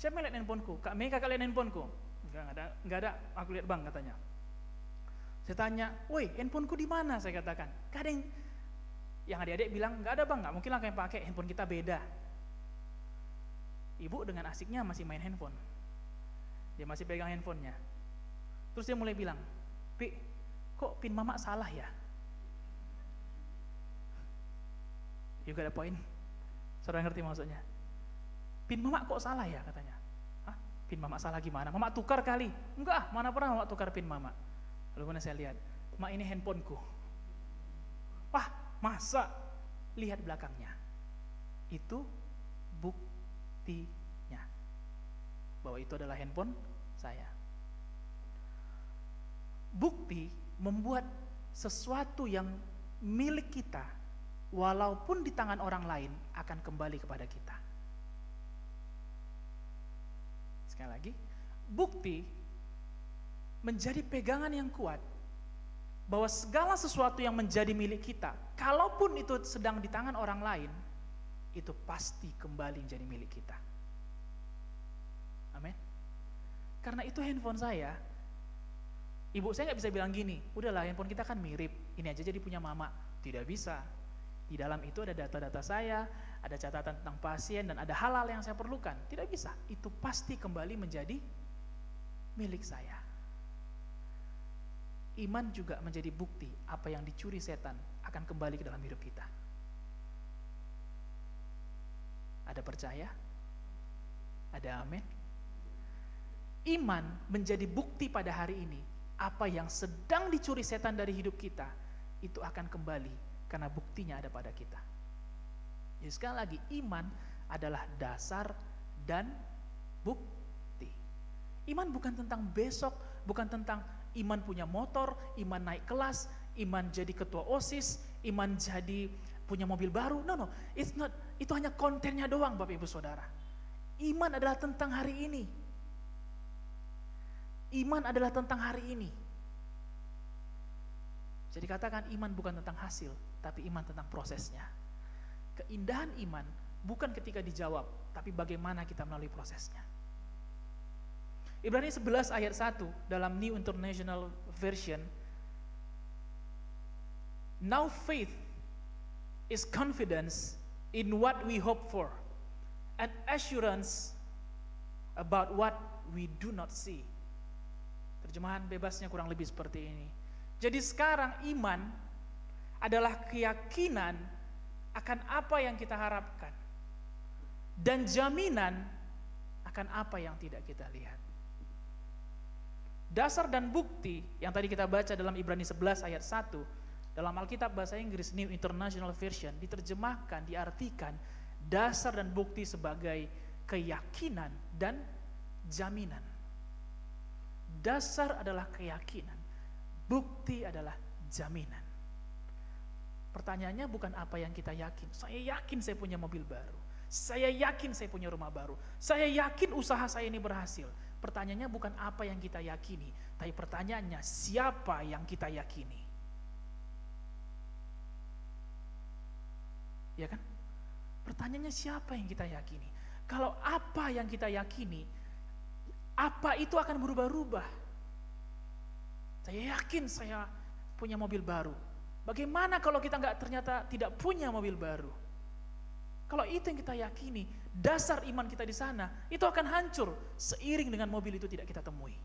Siapa yang lihat handphoneku? Kak Mei, kakak lihat handphoneku? Enggak ada, aku lihat bang katanya. Saya tanya, woi handphoneku di mana? Saya katakan, gak ada yang adik-adik bilang, enggak ada bang, enggak mungkin lah yang pakai, handphone kita beda. Ibu dengan asiknya masih main handphone. Dia masih pegang handphonenya. Terus dia mulai bilang, Pi, kok pin mama salah ya? You got a point? Saudara ngerti maksudnya? Pin mama kok salah ya katanya? Hah? Pin mama salah gimana? Mama tukar kali? Enggak, mana pernah mama tukar pin mama? Lalu kemudian saya lihat, mak ini handphoneku. Wah, masa? Lihat belakangnya. Itu buktinya bahwa itu adalah handphone saya. Bukti membuat sesuatu yang milik kita walaupun di tangan orang lain akan kembali kepada kita. Sekali lagi, bukti menjadi pegangan yang kuat bahwa segala sesuatu yang menjadi milik kita, kalaupun itu sedang di tangan orang lain, itu pasti kembali menjadi milik kita. Amin. Karena itu handphone saya, ibu saya nggak bisa bilang gini, udahlah handphone kita kan mirip, ini aja jadi punya mama. Tidak bisa. Di dalam itu ada data-data saya, ada catatan tentang pasien, dan ada hal-hal yang saya perlukan. Tidak bisa. Itu pasti kembali menjadi milik saya. Iman juga menjadi bukti apa yang dicuri setan akan kembali ke dalam hidup kita. Ada percaya? Ada amin? Iman menjadi bukti pada hari ini apa yang sedang dicuri setan dari hidup kita itu akan kembali karena buktinya ada pada kita. Jadi sekali lagi, iman adalah dasar dan bukti. Iman bukan tentang besok, bukan tentang iman punya motor, iman naik kelas, iman jadi ketua OSIS, iman jadi punya mobil baru. No, it's not. Itu hanya kontennya doang, Bapak Ibu Saudara. Iman adalah tentang hari ini. Iman adalah tentang hari ini. Jadi katakan, iman bukan tentang hasil, tapi iman tentang prosesnya. Keindahan iman bukan ketika dijawab, tapi bagaimana kita melalui prosesnya. Ibrani 11 ayat 1 dalam New International Version. Now faith is confidence in what we hope for, and assurance about what we do not see. Terjemahan bebasnya kurang lebih seperti ini. Jadi sekarang iman adalah keyakinan akan apa yang kita harapkan dan jaminan akan apa yang tidak kita lihat. Dasar dan bukti yang tadi kita baca dalam Ibrani 11 ayat 1 dalam Alkitab bahasa Inggris New International Version diterjemahkan, diartikan dasar dan bukti sebagai keyakinan dan jaminan. Dasar adalah keyakinan, bukti adalah jaminan. Pertanyaannya bukan apa yang kita yakin. Saya yakin saya punya mobil baru. Saya yakin saya punya rumah baru. Saya yakin usaha saya ini berhasil. Pertanyaannya bukan apa yang kita yakini, tapi pertanyaannya siapa yang kita yakini. Ya kan? Pertanyaannya siapa yang kita yakini. Kalau apa yang kita yakini, apa itu akan berubah-ubah. Saya yakin saya punya mobil baru. Bagaimana kalau kita ternyata tidak punya mobil baru? Kalau itu yang kita yakini, dasar iman kita di sana, itu akan hancur seiring dengan mobil itu tidak kita temui.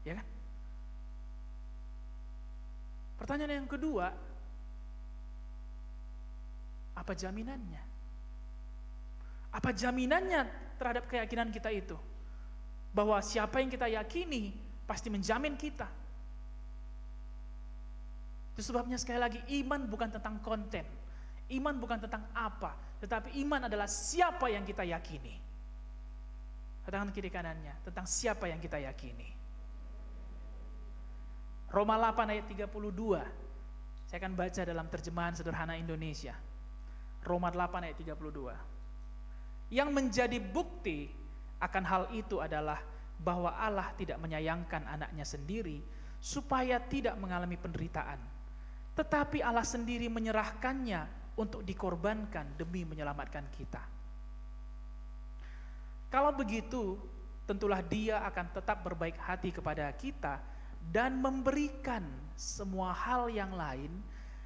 Ya kan? Pertanyaan yang kedua, apa jaminannya? Apa jaminannya terhadap keyakinan kita itu? Bahwa siapa yang kita yakini pasti menjamin kita. Itu sebabnya sekali lagi, iman bukan tentang konten, iman bukan tentang apa, tetapi iman adalah siapa yang kita yakini. Katakan kiri kanannya, tentang siapa yang kita yakini. Roma 8 ayat 32, saya akan baca dalam terjemahan sederhana Indonesia. Roma 8 ayat 32. Yang menjadi bukti akan hal itu adalah bahwa Allah tidak menyayangkan anaknya sendiri supaya tidak mengalami penderitaan, tetapi Allah sendiri menyerahkannya untuk dikorbankan demi menyelamatkan kita. Kalau begitu, tentulah Dia akan tetap berbaik hati kepada kita dan memberikan semua hal yang lain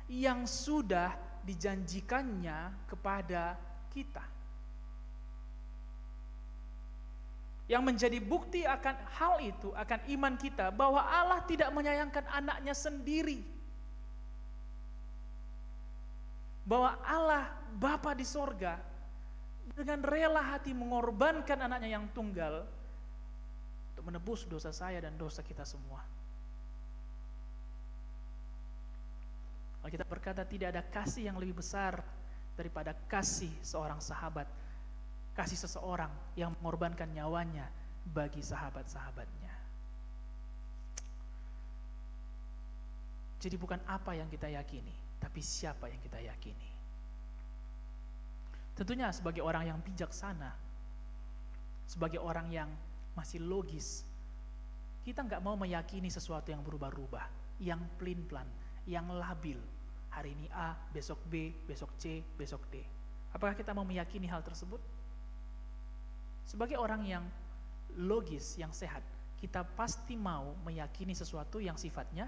yang sudah dijanjikannya kepada kita. Yang menjadi bukti akan hal itu, akan iman kita, bahwa Allah tidak menyayangkan anaknya sendiri. Bahwa Allah Bapa di sorga dengan rela hati mengorbankan anaknya yang tunggal untuk menebus dosa saya dan dosa kita semua. Kita berkata tidak ada kasih yang lebih besar daripada kasih seorang sahabat, kasih seseorang yang mengorbankan nyawanya bagi sahabat-sahabatnya. Jadi bukan apa yang kita yakini, tapi siapa yang kita yakini. Tentunya sebagai orang yang bijaksana, sebagai orang yang masih logis, kita nggak mau meyakini sesuatu yang berubah-ubah, yang pelin-pelan, yang labil. Hari ini A, besok B, besok C, besok D. Apakah kita mau meyakini hal tersebut? Sebagai orang yang logis, yang sehat, kita pasti mau meyakini sesuatu yang sifatnya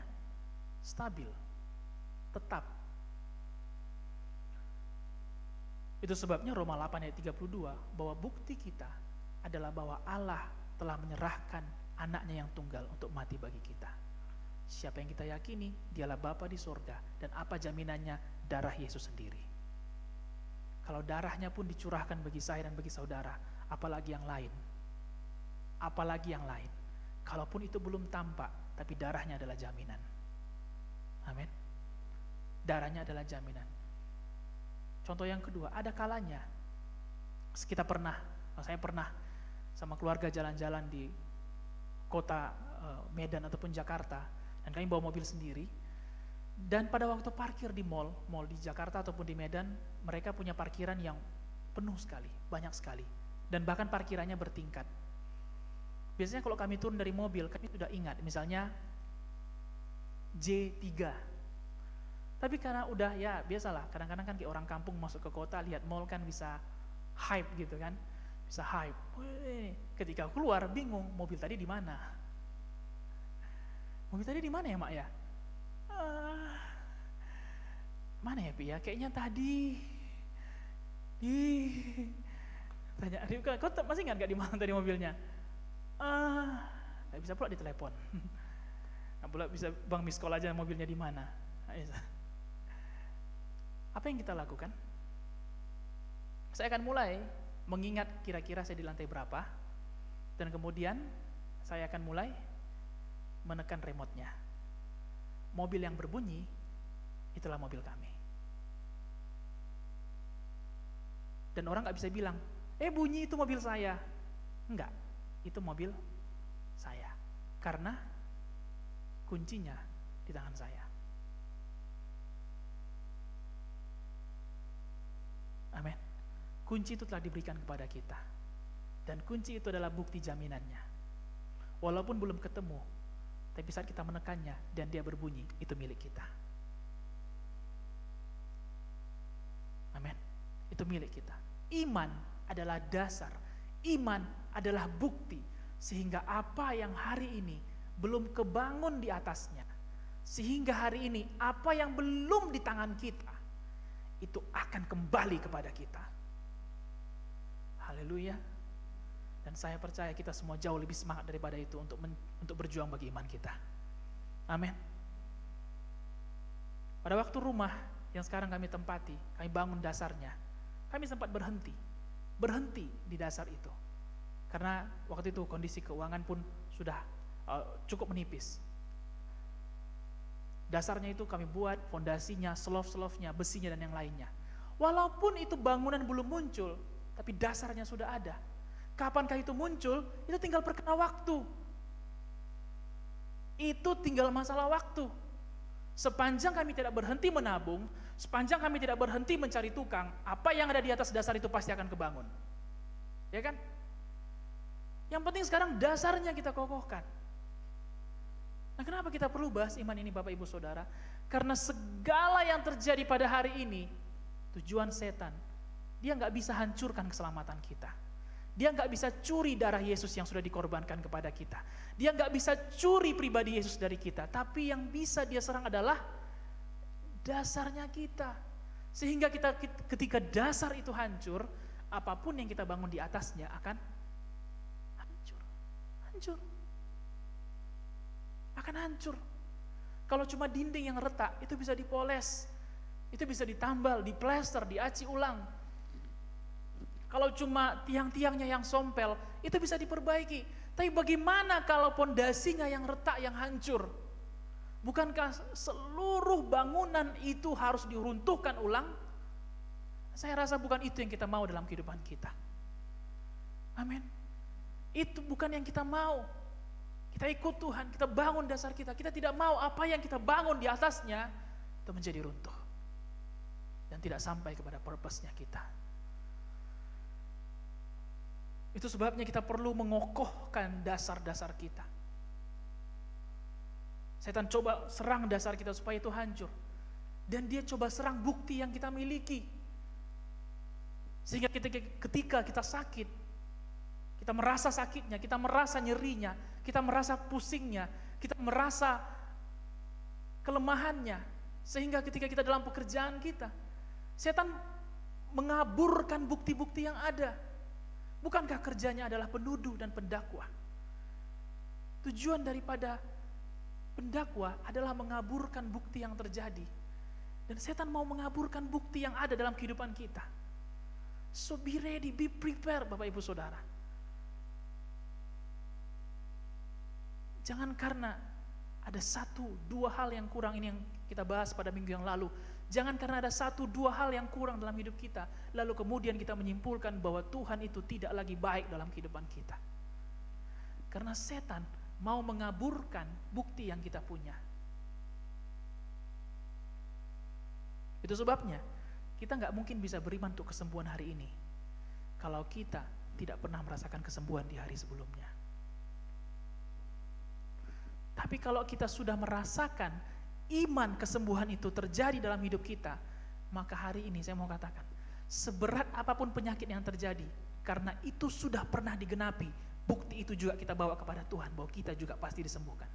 stabil, tetap. Itu sebabnya Roma 8 ayat 32, bahwa bukti kita adalah bahwa Allah telah menyerahkan anaknya yang tunggal untuk mati bagi kita. Siapa yang kita yakini, Dialah Bapa di sorga, dan apa jaminannya? Darah Yesus sendiri. Kalau darahnya pun dicurahkan bagi saya dan bagi saudara, apalagi yang lain? Apalagi yang lain? Kalaupun itu belum tampak, tapi darahnya adalah jaminan. Amin. Darahnya adalah jaminan. Contoh yang kedua, ada kalanya saya pernah sama keluarga jalan-jalan di kota Medan ataupun Jakarta, dan kami bawa mobil sendiri. Dan pada waktu parkir di mall di Jakarta ataupun di Medan, mereka punya parkiran yang penuh sekali, banyak sekali, dan bahkan parkirannya bertingkat. Biasanya kalau kami turun dari mobil, kami sudah ingat, misalnya J3. Tapi karena udah ya biasalah, kadang-kadang kan kayak orang kampung masuk ke kota, lihat mall kan bisa hype gitu kan, bisa hype. Ketika keluar bingung, mobil tadi di mana? Mobil tadi di mana ya, Mak ya? Mana ya, Pi ya? Kayaknya tadi tanya, kau masih ingat gak di mana tadi mobilnya? Gak bisa pula ditelepon. Gak pula bisa bang miss call aja mobilnya di mana. Apa yang kita lakukan? Saya akan mulai mengingat kira-kira saya di lantai berapa, dan kemudian saya akan mulai menekan remote-nya. Mobil yang berbunyi, itulah mobil kami. Dan orang gak bisa bilang, bunyi itu mobil saya. Enggak, itu mobil saya. Karena kuncinya di tangan saya. Amin. Kunci itu telah diberikan kepada kita. Dan kunci itu adalah bukti jaminannya. Walaupun belum ketemu, tapi saat kita menekannya dan dia berbunyi, itu milik kita. Amin. Itu milik kita. Iman adalah dasar. Iman adalah bukti. Sehingga apa yang hari ini belum kebangun di atasnya, sehingga hari ini apa yang belum di tangan kita, itu akan kembali kepada kita. Haleluya. Dan saya percaya kita semua jauh lebih semangat daripada itu untuk berjuang bagi iman kita. Amin. Pada waktu rumah yang sekarang kami tempati, kami bangun dasarnya, kami sempat berhenti di dasar itu. Karena waktu itu kondisi keuangan pun sudah cukup menipis. Dasarnya itu kami buat, fondasinya, slof-slofnya, besinya dan yang lainnya. Walaupun itu bangunan belum muncul, tapi dasarnya sudah ada. Kapankah itu muncul? Itu tinggal perkara waktu. Itu tinggal masalah waktu. Sepanjang kami tidak berhenti menabung, sepanjang kami tidak berhenti mencari tukang, apa yang ada di atas dasar itu pasti akan kebangun. Ya kan? Yang penting sekarang dasarnya kita kokohkan. Nah, kenapa kita perlu bahas iman ini Bapak Ibu Saudara? Karena segala yang terjadi pada hari ini, tujuan setan, dia nggak bisa hancurkan keselamatan kita. Dia nggak bisa curi darah Yesus yang sudah dikorbankan kepada kita. Dia nggak bisa curi pribadi Yesus dari kita. Tapi yang bisa dia serang adalah dasarnya kita. Sehingga kita ketika dasar itu hancur, apapun yang kita bangun di atasnya akan hancur. Akan hancur. Kalau cuma dinding yang retak, itu bisa dipoles, itu bisa ditambal, diplester, diaci ulang. Kalau cuma tiang-tiangnya yang sompel, itu bisa diperbaiki. Tapi bagaimana kalau pondasinya yang retak, yang hancur? Bukankah seluruh bangunan itu harus diruntuhkan ulang? Saya rasa bukan itu yang kita mau dalam kehidupan kita. Amin. Itu bukan yang kita mau. Kita ikut Tuhan, kita bangun dasar kita. Kita tidak mau apa yang kita bangun di atasnya itu menjadi runtuh dan tidak sampai kepada purpose-nya kita. Itu sebabnya kita perlu mengokohkan dasar-dasar kita. Setan coba serang dasar kita supaya itu hancur. Dan dia coba serang bukti yang kita miliki. Sehingga ketika kita sakit, kita merasa sakitnya, kita merasa nyerinya, kita merasa pusingnya, kita merasa kelemahannya. Sehingga ketika kita dalam pekerjaan kita, setan mengaburkan bukti-bukti yang ada. Bukankah kerjanya adalah penuduh dan pendakwah? Tujuan daripada pendakwah adalah mengaburkan bukti yang terjadi. Dan setan mau mengaburkan bukti yang ada dalam kehidupan kita. So be ready, be prepared Bapak Ibu Saudara. Jangan karena ada 1-2 hal yang kurang ini yang kita bahas pada minggu yang lalu. Jangan karena ada 1-2 hal yang kurang dalam hidup kita, lalu kemudian kita menyimpulkan bahwa Tuhan itu tidak lagi baik dalam kehidupan kita. Karena setan mau mengaburkan bukti yang kita punya. Itu sebabnya kita nggak mungkin bisa beriman untuk kesembuhan hari ini kalau kita tidak pernah merasakan kesembuhan di hari sebelumnya. Tapi kalau kita sudah merasakan iman kesembuhan itu terjadi dalam hidup kita, maka hari ini saya mau katakan, seberat apapun penyakit yang terjadi, karena itu sudah pernah digenapi, bukti itu juga kita bawa kepada Tuhan, bahwa kita juga pasti disembuhkan.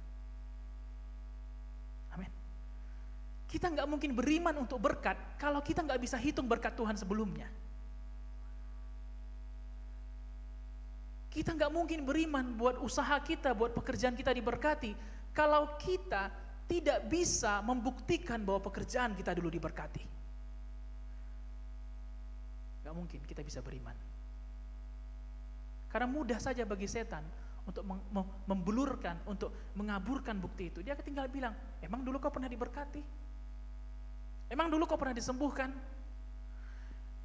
Amin. Kita nggak mungkin beriman untuk berkat, kalau kita nggak bisa hitung berkat Tuhan sebelumnya. Kita nggak mungkin beriman buat usaha kita, buat pekerjaan kita diberkati, kalau kita tidak bisa membuktikan bahwa pekerjaan kita dulu diberkati. Gak mungkin kita bisa beriman. Karena mudah saja bagi setan untuk membelurkan, untuk mengaburkan bukti itu. Dia tinggal bilang, emang dulu kau pernah diberkati? Emang dulu kau pernah disembuhkan?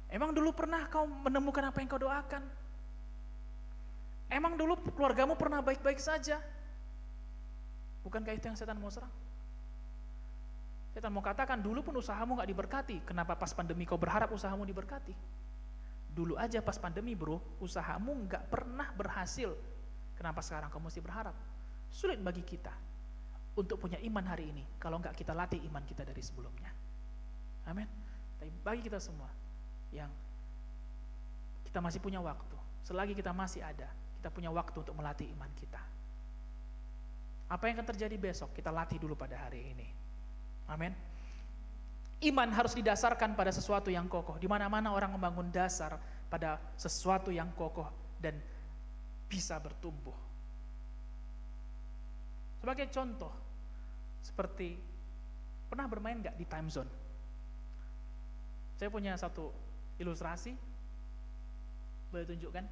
Emang dulu pernah kau menemukan apa yang kau doakan? Emang dulu keluargamu pernah baik-baik saja? Bukankah itu yang setan mau serang? Setan mau katakan, dulu pun usahamu gak diberkati, kenapa pas pandemi kau berharap usahamu diberkati? Dulu aja pas pandemi bro, usahamu gak pernah berhasil, kenapa sekarang kau mesti berharap? Sulit bagi kita untuk punya iman hari ini, kalau gak kita latih iman kita dari sebelumnya. Amin. Tapi bagi kita semua, yang kita masih punya waktu, selagi kita masih ada, kita punya waktu untuk melatih iman kita. Apa yang akan terjadi besok, kita latih dulu pada hari ini. Amin. Iman harus didasarkan pada sesuatu yang kokoh. Di mana-mana orang membangun dasar pada sesuatu yang kokoh dan bisa bertumbuh. Sebagai contoh, seperti pernah bermain nggak di time zone? Saya punya satu ilustrasi, boleh tunjukkan?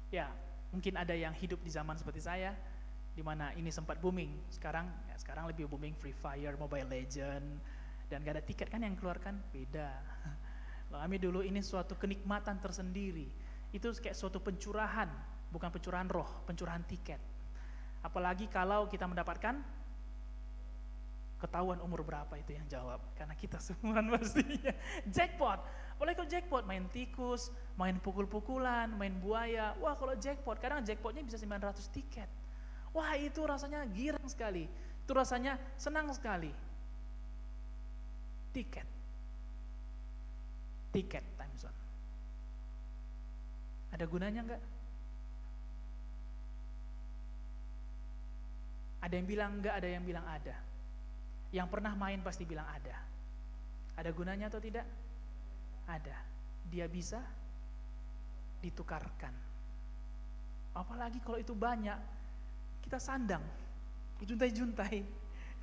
Ya, mungkin ada yang hidup di zaman seperti saya, di mana ini sempat booming. Sekarang lebih booming Free Fire, Mobile Legend, dan gak ada tiket kan yang keluarkan, beda. Kalau kami dulu ini suatu kenikmatan tersendiri, itu kayak suatu pencurahan, bukan pencurahan roh, pencurahan tiket. Apalagi kalau kita mendapatkan, ketahuan umur berapa itu yang jawab, karena kita semua pastinya jackpot. Apalagi kalau jackpot, main tikus, main pukul-pukulan, main buaya. Wah kalau jackpot, kadang jackpotnya bisa 900 tiket. Wah itu rasanya girang sekali, itu rasanya senang sekali. Tiket time zone. Ada gunanya enggak? Ada yang bilang enggak, ada yang bilang ada. Yang pernah main pasti bilang ada. Ada gunanya atau tidak? Ada. Dia bisa ditukarkan. Apalagi kalau itu banyak, kita sandang, juntai-juntai,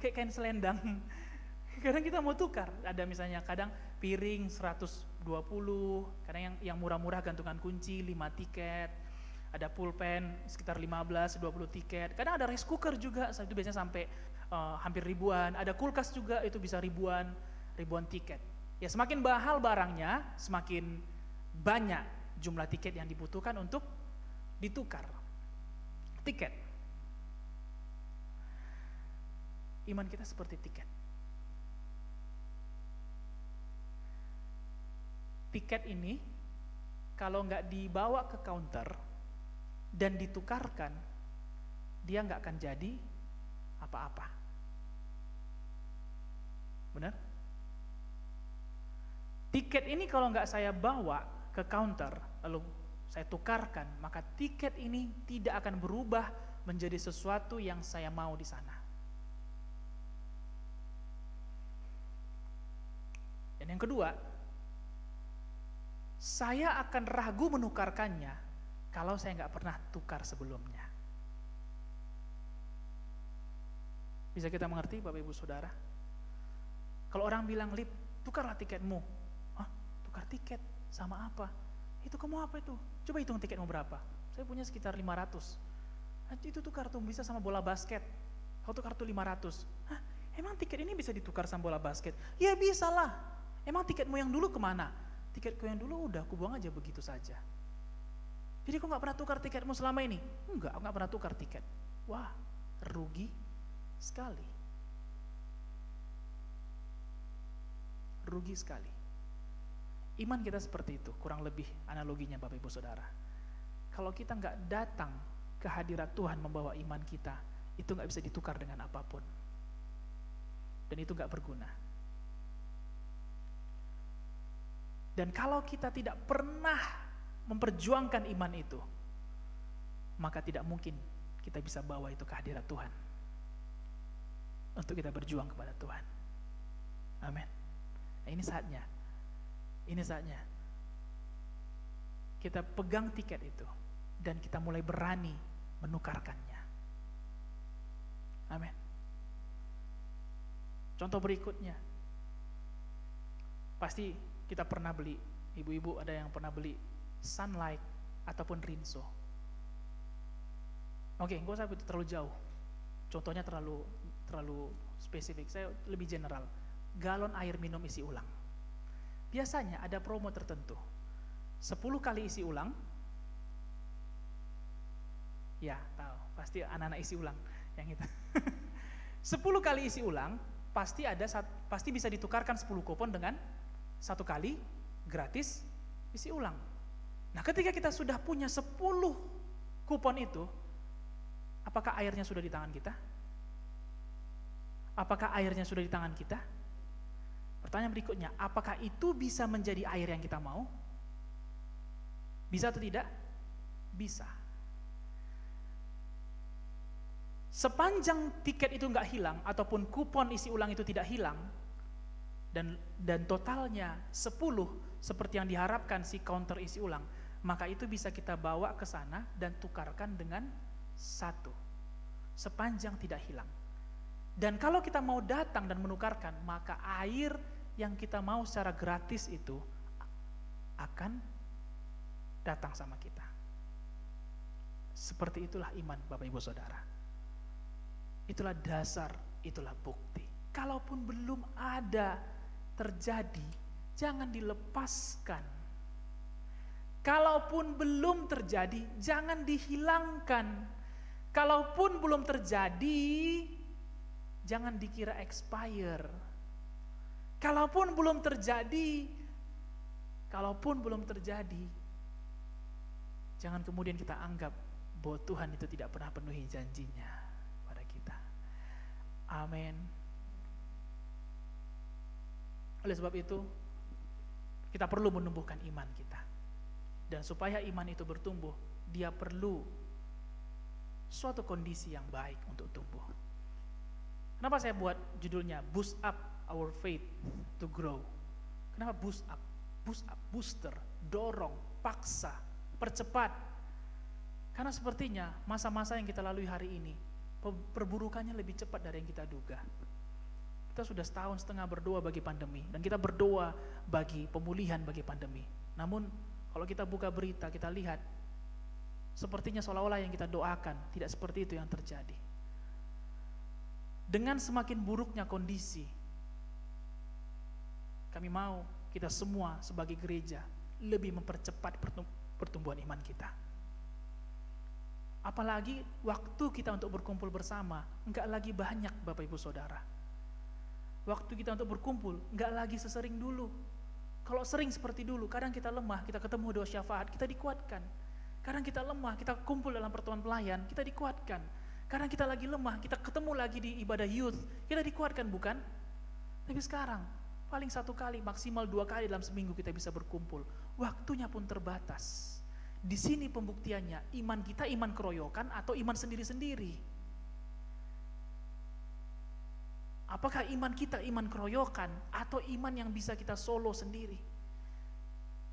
kayak kain selendang. Kadang kita mau tukar, ada misalnya kadang piring 120, kadang yang murah-murah gantungan kunci 5 tiket, ada pulpen sekitar 15-20 tiket, kadang ada rice cooker juga, itu biasanya sampai hampir ribuan, ada kulkas juga itu bisa ribuan tiket. Ya semakin mahal barangnya, semakin banyak jumlah tiket yang dibutuhkan untuk ditukar. Tiket. Iman kita seperti tiket. Tiket ini kalau nggak dibawa ke counter dan ditukarkan, dia nggak akan jadi apa-apa. Benar? Tiket ini kalau nggak saya bawa ke counter, lalu saya tukarkan, maka tiket ini tidak akan berubah menjadi sesuatu yang saya mau di sana. Dan yang kedua, saya akan ragu menukarkannya kalau saya nggak pernah tukar sebelumnya. Bisa kita mengerti Bapak Ibu Saudara? Kalau orang bilang, Lip, tukarlah tiketmu. Hah? Tukar tiket? Sama apa? Itu kamu apa itu? Coba hitung tiketmu berapa? Saya punya sekitar 500. Itu tukar tuh, bisa sama bola basket. Kau tukar tuh 500. Hah? emang tiket ini bisa ditukar sama bola basket? Ya bisa lah. Emang tiketmu yang dulu kemana? Tiketku yang dulu udah aku buang aja begitu saja. Jadi kau gak pernah tukar tiketmu selama ini? Enggak, aku gak pernah tukar tiket. Wah, rugi sekali. Rugi sekali. Iman kita seperti itu, kurang lebih analoginya Bapak Ibu Saudara. Kalau kita gak datang ke hadirat Tuhan membawa iman kita, itu gak bisa ditukar dengan apapun. Dan itu gak berguna. Dan kalau kita tidak pernah memperjuangkan iman itu, maka tidak mungkin kita bisa bawa itu ke hadirat Tuhan untuk kita berjuang kepada Tuhan. Amin. Nah, ini saatnya kita pegang tiket itu dan kita mulai berani menukarkannya. Amin. Contoh berikutnya, pasti kita pernah beli, ibu-ibu ada yang pernah beli Sunlight ataupun Rinso. Oke, gak usah terlalu jauh. Contohnya terlalu spesifik. Saya lebih general. Galon air minum isi ulang. Biasanya ada promo tertentu. 10 kali isi ulang. Ya, tahu. Pasti anak-anak isi ulang yang itu. 10 kali isi ulang pasti bisa ditukarkan 10 kupon dengan 1 kali gratis isi ulang. Nah, ketika kita sudah punya 10 kupon itu, apakah airnya sudah di tangan kita? Apakah airnya sudah di tangan kita? Pertanyaan berikutnya, apakah itu bisa menjadi air yang kita mau? Bisa atau tidak? Bisa. Sepanjang tiket itu nggak hilang, ataupun kupon isi ulang itu tidak hilang, dan totalnya 10 seperti yang diharapkan si counter isi ulang, maka itu bisa kita bawa ke sana dan tukarkan dengan 1 sepanjang tidak hilang. Dan kalau kita mau datang dan menukarkan, maka air yang kita mau secara gratis itu akan datang sama kita. Seperti itulah iman Bapak Ibu Saudara. Itulah dasar, itulah bukti. Kalaupun belum ada terjadi, jangan dilepaskan. Kalaupun belum terjadi, jangan dihilangkan. Kalaupun belum terjadi, jangan dikira expire. Kalaupun belum terjadi, jangan kemudian kita anggap bahwa Tuhan itu tidak pernah penuhi janjinya pada kita. Amin. Oleh sebab itu, kita perlu menumbuhkan iman kita. Dan supaya iman itu bertumbuh, dia perlu suatu kondisi yang baik untuk tumbuh. Kenapa saya buat judulnya Boost Up Our Faith to Grow? Kenapa boost up? Boost up, booster, dorong, paksa, percepat. Karena sepertinya masa-masa yang kita lalui hari ini, perburukannya lebih cepat dari yang kita duga. Kita sudah 1,5 tahun berdoa bagi pandemi, dan kita berdoa bagi pemulihan bagi pandemi. Namun kalau kita buka berita, kita lihat sepertinya seolah-olah yang kita doakan tidak seperti itu yang terjadi. Dengan semakin buruknya kondisi, kami mau kita semua sebagai gereja lebih mempercepat pertumbuhan iman kita. Apalagi waktu kita untuk berkumpul bersama enggak lagi banyak Bapak Ibu Saudara. Waktu kita untuk berkumpul enggak lagi sesering dulu. Kalau sering seperti dulu, kadang kita lemah, kita ketemu doa syafaat, kita dikuatkan. Kadang kita lemah, kita kumpul dalam pertemuan pelayan, kita dikuatkan. Kadang kita lagi lemah, kita ketemu lagi di ibadah youth, kita dikuatkan, bukan? Tapi sekarang, paling 1 kali, maksimal 2 kali dalam seminggu kita bisa berkumpul. Waktunya pun terbatas. Di sini pembuktiannya, iman kita iman keroyokan atau iman sendiri-sendiri. Apakah iman kita iman keroyokan atau iman yang bisa kita solo sendiri?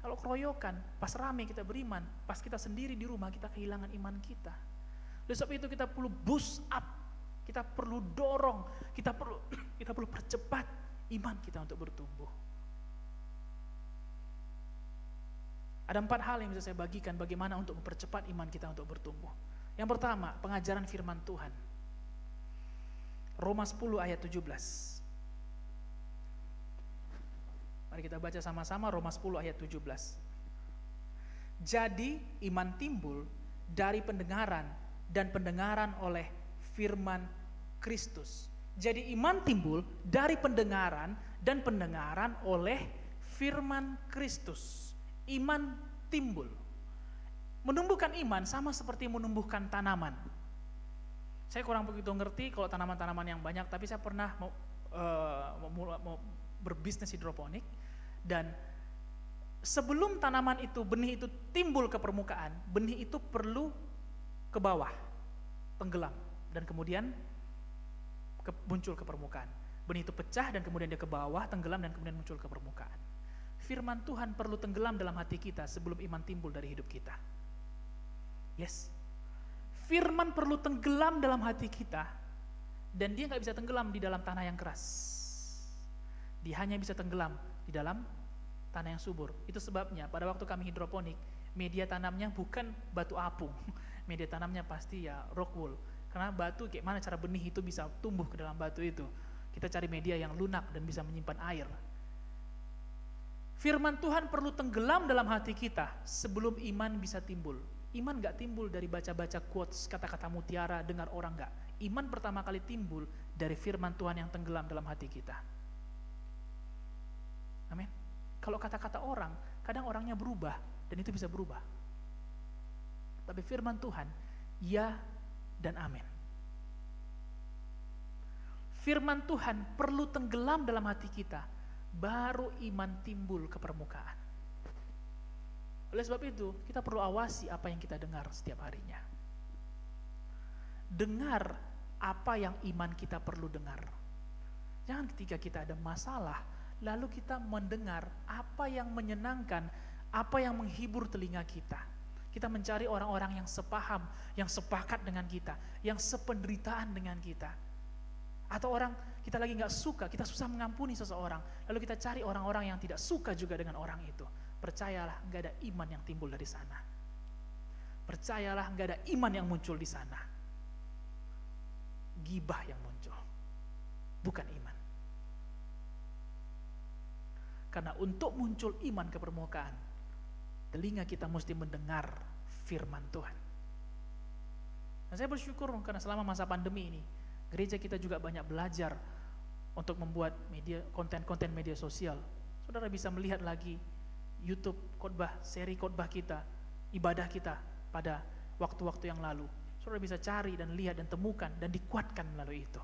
Kalau keroyokan, pas rame kita beriman, pas kita sendiri di rumah kita kehilangan iman kita. Oleh sebab itu kita perlu boost up, kita perlu dorong, kita perlu percepat iman kita untuk bertumbuh. Ada 4 hal yang bisa saya bagikan bagaimana untuk mempercepat iman kita untuk bertumbuh. Yang pertama, pengajaran firman Tuhan. Roma 10 ayat 17. Mari kita baca sama-sama Roma 10 ayat 17. Jadi iman timbul dari pendengaran dan pendengaran oleh firman Kristus. Jadi iman timbul dari pendengaran dan pendengaran oleh firman Kristus. Iman timbul. Menumbuhkan iman sama seperti menumbuhkan tanaman. Saya kurang begitu ngerti kalau tanaman-tanaman yang banyak, tapi saya pernah mau berbisnis hidroponik, dan sebelum tanaman itu, benih itu timbul ke permukaan, benih itu perlu ke bawah, tenggelam, dan kemudian muncul ke permukaan. Benih itu pecah dan kemudian dia ke bawah, tenggelam, dan kemudian muncul ke permukaan. Firman Tuhan perlu tenggelam dalam hati kita sebelum iman timbul dari hidup kita. Yes. Firman perlu tenggelam dalam hati kita, dan dia nggak bisa tenggelam di dalam tanah yang keras. Dia hanya bisa tenggelam di dalam tanah yang subur. Itu sebabnya pada waktu kami hidroponik, media tanamnya bukan batu apung, media tanamnya pasti ya rock wool. Karena batu, kayak mana cara benih itu bisa tumbuh ke dalam batu itu? Kita cari media yang lunak dan bisa menyimpan air. Firman Tuhan perlu tenggelam dalam hati kita sebelum iman bisa timbul. Iman gak timbul dari baca-baca quotes, kata-kata mutiara, dengar orang gak. Iman pertama kali timbul dari firman Tuhan yang tenggelam dalam hati kita. Amin. Kalau kata-kata orang, kadang orangnya berubah, dan itu bisa berubah. Tapi firman Tuhan, ya dan amin. Firman Tuhan perlu tenggelam dalam hati kita, baru iman timbul ke permukaan. Oleh sebab itu, kita perlu awasi apa yang kita dengar setiap harinya. Dengar apa yang iman kita perlu dengar. Jangan ketika kita ada masalah, lalu kita mendengar apa yang menyenangkan, apa yang menghibur telinga kita. Kita mencari orang-orang yang sepaham, yang sepakat dengan kita, yang sependeritaan dengan kita. Atau orang kita lagi gak suka, kita susah mengampuni seseorang, lalu kita cari orang-orang yang tidak suka juga dengan orang itu. Percayalah, gak ada iman yang timbul dari sana. Percayalah, gak ada iman yang muncul di sana. Gibah yang muncul, bukan iman. Karena untuk muncul iman ke permukaan, telinga kita mesti mendengar firman Tuhan. Dan saya bersyukur karena selama masa pandemi ini, gereja kita juga banyak belajar untuk membuat konten-konten media sosial. Saudara bisa melihat lagi YouTube khotbah, seri khotbah kita, ibadah kita pada waktu-waktu yang lalu. Saudara bisa cari dan lihat dan temukan dan dikuatkan melalui itu.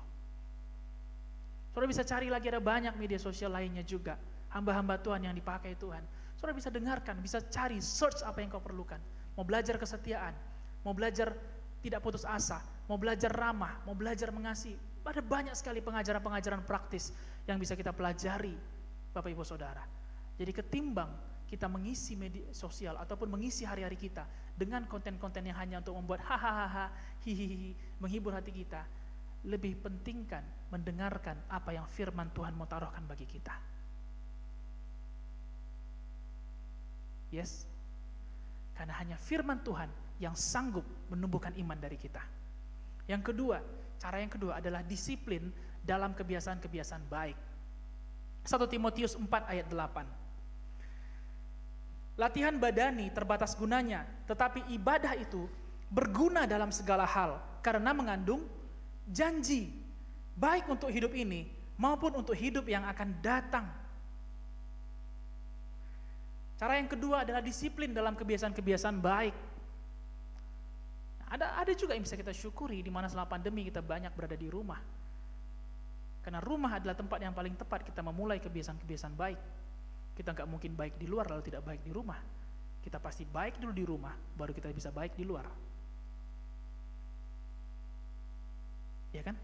Saudara bisa cari lagi, ada banyak media sosial lainnya juga, hamba-hamba Tuhan yang dipakai Tuhan. Saudara bisa dengarkan, bisa cari, search apa yang kau perlukan. Mau belajar kesetiaan, mau belajar tidak putus asa, mau belajar ramah, mau belajar mengasihi. Ada banyak sekali pengajaran-pengajaran praktis yang bisa kita pelajari, Bapak Ibu Saudara. Jadi ketimbang kita mengisi media sosial ataupun mengisi hari-hari kita dengan konten-konten yang hanya untuk membuat hahaha, hihihi, menghibur hati kita, lebih pentingkan mendengarkan apa yang firman Tuhan mau taruhkan bagi kita. Yes? Karena hanya firman Tuhan yang sanggup menumbuhkan iman dari kita. Yang kedua, cara yang kedua adalah disiplin dalam kebiasaan-kebiasaan baik. 1 Timotius 4 ayat 8. Latihan badani terbatas gunanya, tetapi ibadah itu berguna dalam segala hal karena mengandung janji, baik untuk hidup ini maupun untuk hidup yang akan datang. Cara yang kedua adalah disiplin dalam kebiasaan-kebiasaan baik. Ada juga yang bisa kita syukuri di mana selama pandemi kita banyak berada di rumah. Karena rumah adalah tempat yang paling tepat kita memulai kebiasaan-kebiasaan baik. Kita nggak mungkin baik di luar lalu tidak baik di rumah. Kita pasti baik dulu di rumah, baru kita bisa baik di luar. Ya kan?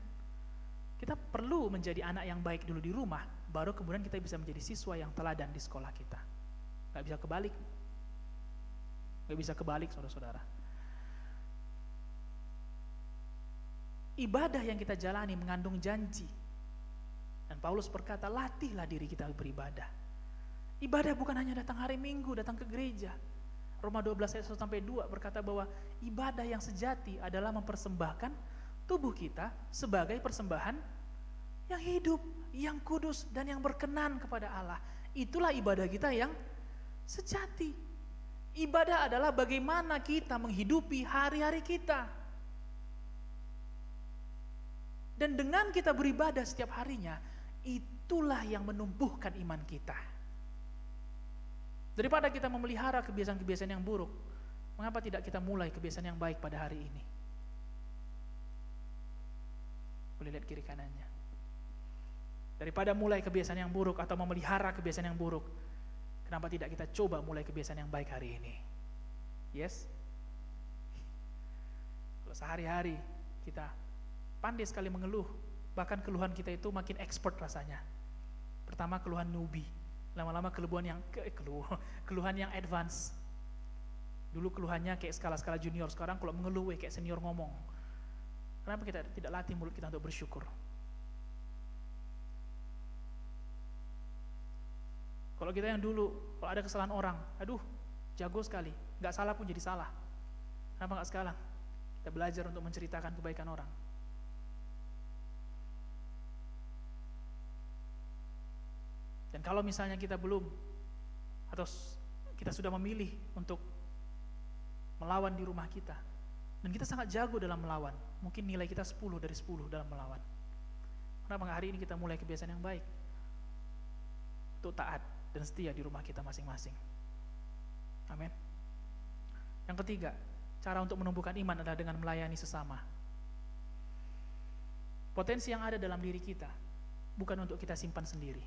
Kita perlu menjadi anak yang baik dulu di rumah, baru kemudian kita bisa menjadi siswa yang teladan di sekolah kita. Nggak bisa kebalik. Nggak bisa kebalik, saudara-saudara. Ibadah yang kita jalani mengandung janji. Dan Paulus berkata, latihlah diri kita beribadah. Ibadah bukan hanya datang hari Minggu, datang ke gereja. Roma 12 ayat 1-2 berkata bahwa ibadah yang sejati adalah mempersembahkan tubuh kita sebagai persembahan yang hidup, yang kudus, dan yang berkenan kepada Allah. Itulah ibadah kita yang sejati. Ibadah adalah bagaimana kita menghidupi hari-hari kita. Dan dengan kita beribadah setiap harinya, itulah yang menumbuhkan iman kita. Daripada kita memelihara kebiasaan-kebiasaan yang buruk, mengapa tidak kita mulai kebiasaan yang baik pada hari ini? Boleh lihat kiri kanannya. Daripada mulai kebiasaan yang buruk atau memelihara kebiasaan yang buruk, kenapa tidak kita coba mulai kebiasaan yang baik hari ini? Yes? Kalau sehari-hari kita pandai sekali mengeluh, bahkan keluhan kita itu makin expert rasanya. Pertama keluhan newbie, lama-lama keluhan yang advance. Dulu keluhannya kayak skala-skala junior, sekarang kalau mengeluh kayak senior ngomong. Kenapa kita tidak latih mulut kita untuk bersyukur? Kalau kita yang dulu, kalau ada kesalahan orang, aduh jago sekali, nggak salah pun jadi salah. Kenapa nggak sekarang? Kita belajar untuk menceritakan kebaikan orang. Dan kalau misalnya kita belum, atau kita sudah memilih untuk melawan di rumah kita, dan kita sangat jago dalam melawan, mungkin nilai kita 10 dari 10 dalam melawan. Kenapa nggak hari ini kita mulai kebiasaan yang baik? Untuk taat dan setia di rumah kita masing-masing. Amin. Yang ketiga, cara untuk menumbuhkan iman adalah dengan melayani sesama. Potensi yang ada dalam diri kita bukan untuk kita simpan sendiri.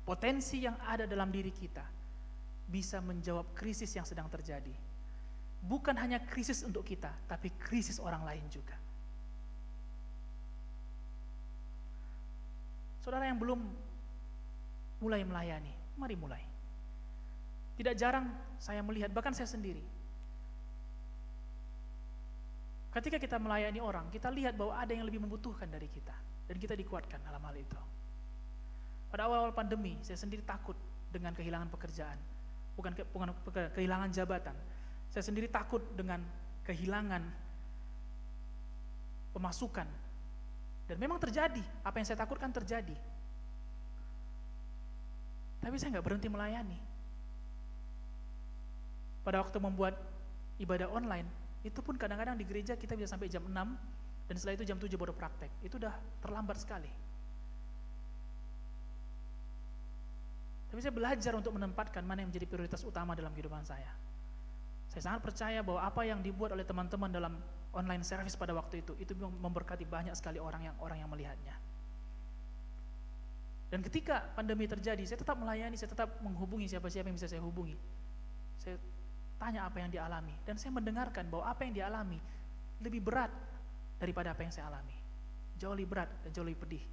Potensi yang ada dalam diri kita bisa menjawab krisis yang sedang terjadi. Bukan hanya krisis untuk kita, tapi krisis orang lain juga. Saudara yang belum mulai melayani, mari mulai. Tidak jarang saya melihat, bahkan saya sendiri, ketika kita melayani orang, kita lihat bahwa ada yang lebih membutuhkan dari kita, dan kita dikuatkan dalam hal itu. Pada awal-awal pandemi, saya sendiri takut dengan kehilangan pekerjaan, bukan kehilangan jabatan. Saya sendiri takut dengan kehilangan pemasukan. Dan memang terjadi, apa yang saya takutkan terjadi. Tapi saya nggak berhenti melayani. Pada waktu membuat ibadah online, itu pun kadang-kadang di gereja kita bisa sampai jam 6, dan setelah itu jam 7 baru praktek. Itu udah terlambat sekali. Tapi saya belajar untuk menempatkan mana yang menjadi prioritas utama dalam kehidupan saya. Saya sangat percaya bahwa apa yang dibuat oleh teman-teman dalam online service pada waktu itu memberkati banyak sekali orang yang melihatnya. Dan ketika pandemi terjadi, saya tetap melayani, saya tetap menghubungi siapa-siapa yang bisa saya hubungi. Saya tanya apa yang dia alami, dan saya mendengarkan bahwa apa yang dia alami lebih berat daripada apa yang saya alami. Jauh lebih berat dan jauh lebih pedih.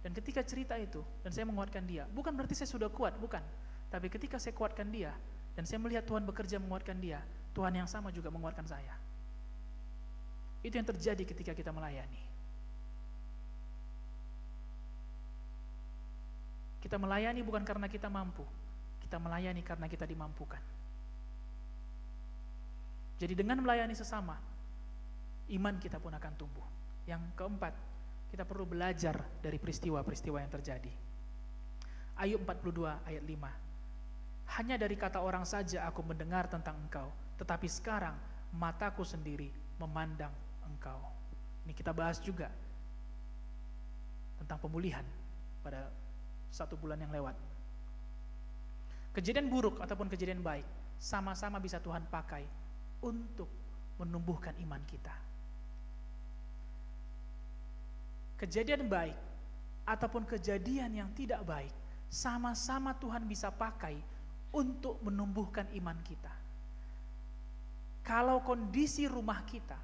Dan ketika cerita itu, dan saya menguatkan dia, bukan berarti saya sudah kuat, bukan. Tapi ketika saya kuatkan dia, dan saya melihat Tuhan bekerja menguatkan dia, Tuhan yang sama juga menguatkan saya. Itu yang terjadi ketika kita melayani. Kita melayani bukan karena kita mampu, kita melayani karena kita dimampukan. Jadi dengan melayani sesama, iman kita pun akan tumbuh. Yang keempat, kita perlu belajar dari peristiwa-peristiwa yang terjadi. Ayub 42 ayat 5. Hanya dari kata orang saja aku mendengar tentang engkau, tetapi sekarang mataku sendiri memandang engkau. Ini kita bahas juga tentang pemulihan pada 1 bulan yang lewat. Kejadian buruk ataupun kejadian baik, sama-sama bisa Tuhan pakai untuk menumbuhkan iman kita. Kejadian baik ataupun kejadian yang tidak baik, sama-sama Tuhan bisa pakai untuk menumbuhkan iman kita. Kalau kondisi rumah kita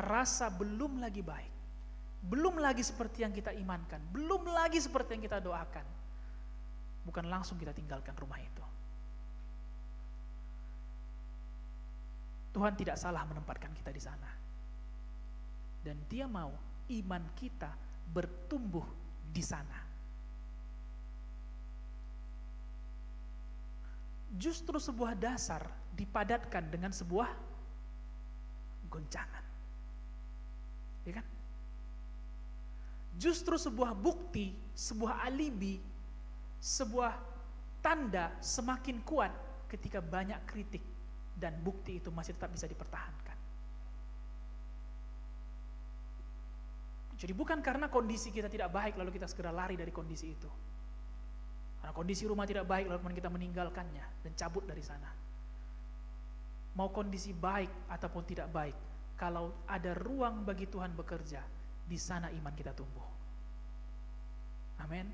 rasa belum lagi baik, belum lagi seperti yang kita imankan, belum lagi seperti yang kita doakan, bukan langsung kita tinggalkan rumah itu. Tuhan tidak salah menempatkan kita di sana. Dan Dia mau iman kita bertumbuh di sana. Justru sebuah dasar dipadatkan dengan sebuah goncangan. Ya kan? justru sebuah bukti, sebuah alibi, sebuah tanda semakin kuat ketika banyak kritik dan bukti itu masih tetap bisa dipertahankan. Jadi bukan karena kondisi kita tidak baik lalu kita segera lari dari kondisi itu. Karena kondisi rumah tidak baik lalu kita meninggalkannya dan cabut dari sana. Mau kondisi baik ataupun tidak baik, kalau ada ruang bagi Tuhan bekerja, di sana iman kita tumbuh. Amin.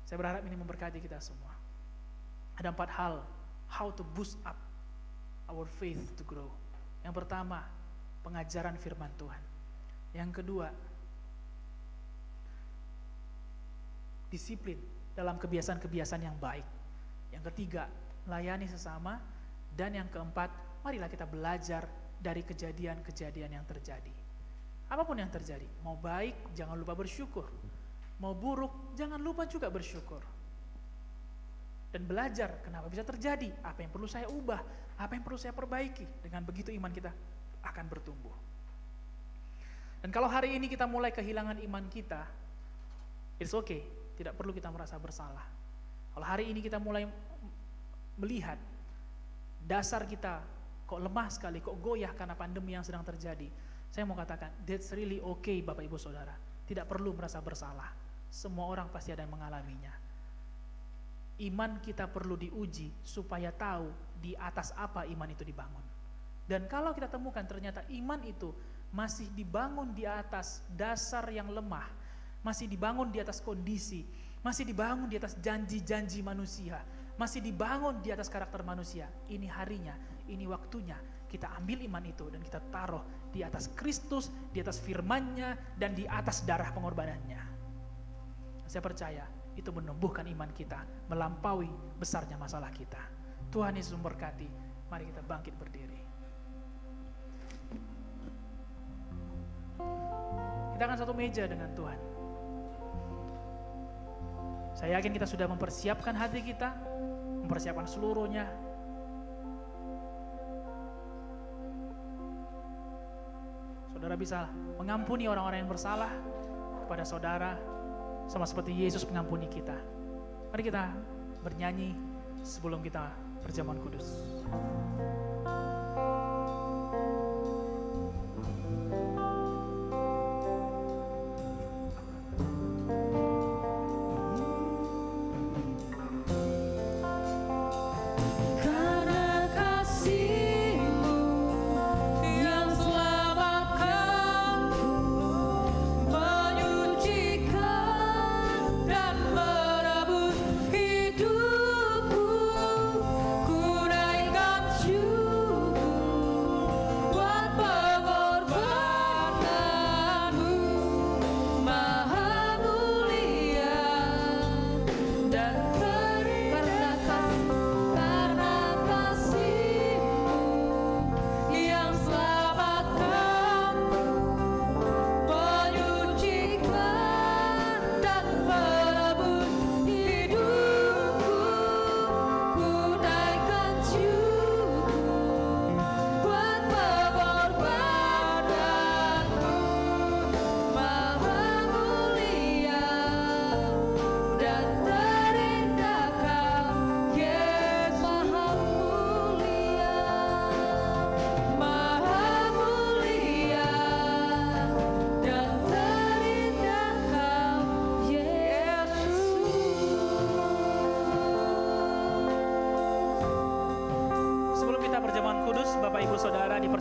Saya berharap ini memberkati kita semua. Ada 4 hal, how to boost up our faith to grow. Yang pertama, pengajaran firman Tuhan. Yang kedua, disiplin dalam kebiasaan-kebiasaan yang baik. Yang ketiga, melayani sesama. Dan yang keempat, marilah kita belajar dari kejadian-kejadian yang terjadi. Apapun yang terjadi, mau baik, jangan lupa bersyukur. Mau buruk, jangan lupa juga bersyukur. Dan belajar kenapa bisa terjadi, apa yang perlu saya ubah, apa yang perlu saya perbaiki. Dengan begitu iman kita akan bertumbuh. Dan kalau hari ini kita mulai kehilangan iman kita, it's okay, tidak perlu kita merasa bersalah. Kalau hari ini kita mulai melihat dasar kita kok lemah sekali, kok goyah karena pandemi yang sedang terjadi, saya mau katakan, that's really okay Bapak Ibu Saudara. Tidak perlu merasa bersalah. Semua orang pasti ada yang mengalaminya. Iman kita perlu diuji supaya tahu di atas apa iman itu dibangun. Dan kalau kita temukan ternyata iman itu masih dibangun di atas dasar yang lemah, masih dibangun di atas kondisi, masih dibangun di atas janji-janji manusia, masih dibangun di atas karakter manusia, ini harinya, ini waktunya kita ambil iman itu dan kita taruh di atas Kristus, di atas firman-Nya, dan di atas darah pengorbanannya. Saya percaya itu menumbuhkan iman kita, melampaui besarnya masalah kita. Tuhan Yesus memberkati. Mari kita bangkit berdiri. Kita akan satu meja dengan Tuhan. Saya yakin kita sudah mempersiapkan hati kita, mempersiapkan seluruhnya. Saudara bisa mengampuni orang-orang yang bersalah kepada saudara, sama seperti Yesus mengampuni kita. Mari kita bernyanyi sebelum kita perjamuan kudus.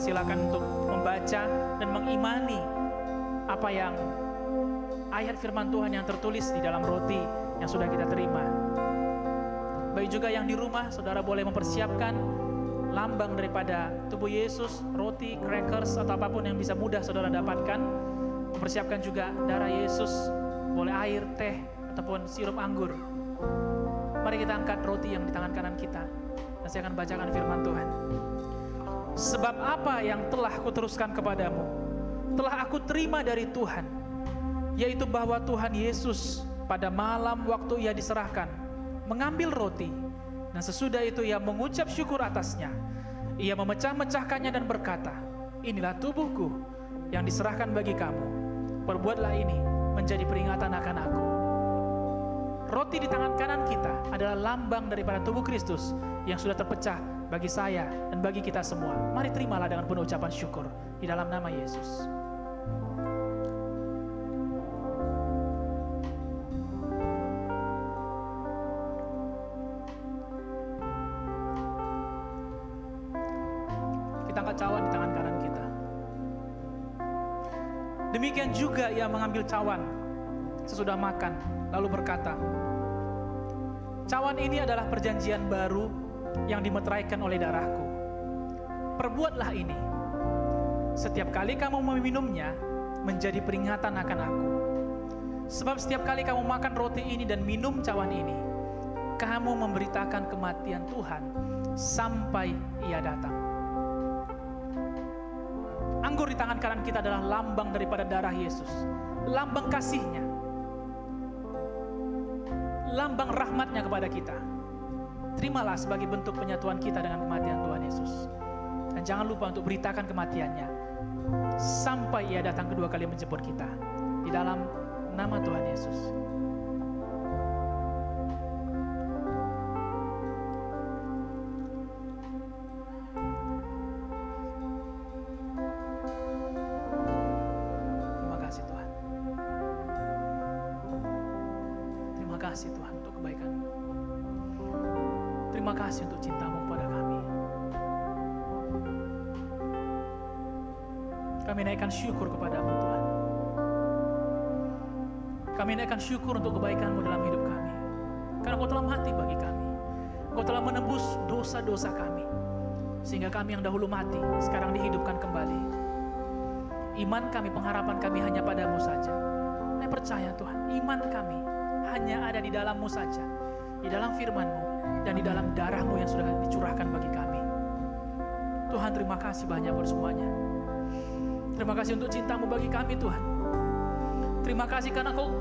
Silakan untuk membaca dan mengimani apa yang ayat firman Tuhan yang tertulis di dalam roti yang sudah kita terima. Baik juga yang di rumah, saudara boleh mempersiapkan lambang daripada tubuh Yesus, roti, crackers, atau apapun yang bisa mudah saudara dapatkan. Mempersiapkan juga darah Yesus, boleh air, teh, ataupun sirup anggur. Mari kita angkat roti yang di tangan kanan kita, dan saya akan bacakan firman Tuhan. Sebab apa yang telah kuteruskan kepadamu, telah aku terima dari Tuhan, yaitu bahwa Tuhan Yesus pada malam waktu ia diserahkan, mengambil roti, dan sesudah itu ia mengucap syukur atasnya. Ia memecah-mecahkannya dan berkata, inilah tubuhku yang diserahkan bagi kamu. perbuatlah ini menjadi peringatan akan aku. Roti di tangan kanan kita adalah lambang daripada tubuh Kristus yang sudah terpecah bagi saya dan bagi kita semua. Mari terimalah dengan penuh ucapan syukur di dalam nama Yesus. Kita angkat cawan di tangan kanan kita. Demikian juga ia mengambil cawan sesudah makan, lalu berkata, cawan ini adalah perjanjian baru yang dimeteraikan oleh darahku. Perbuatlah ini setiap kali kamu meminumnya menjadi peringatan akan aku. Sebab setiap kali kamu makan roti ini dan minum cawan ini, kamu memberitakan kematian Tuhan sampai ia datang. Anggur di tangan kanan kita adalah lambang daripada darah Yesus, lambang kasih-Nya, lambang rahmat-Nya kepada kita. Terimalah sebagai bentuk penyatuan kita dengan kematian Tuhan Yesus. Dan jangan lupa untuk beritakan kematian-Nya sampai ia datang kedua kali menjemput kita. Di dalam nama Tuhan Yesus. Terima kasih Tuhan. Terima kasih Tuhan untuk kebaikan-Mu. Terima kasih untuk cinta-Mu kepada kami. Kami naikkan syukur kepada-Mu Tuhan. Kami naikkan syukur untuk kebaikan-Mu dalam hidup kami. Karena Kau telah mati bagi kami. Kau telah menebus dosa-dosa kami. Sehingga kami yang dahulu mati, sekarang dihidupkan kembali. Iman kami, pengharapan kami hanya pada-Mu saja. Kami percaya Tuhan, iman kami hanya ada di dalam-Mu saja. Di dalam firman-Mu dan di dalam darah-Mu yang sudah dicurahkan bagi kami. Tuhan, terima kasih banyak buat semuanya. Terima kasih untuk cinta-Mu bagi kami Tuhan. Terima kasih karena Kau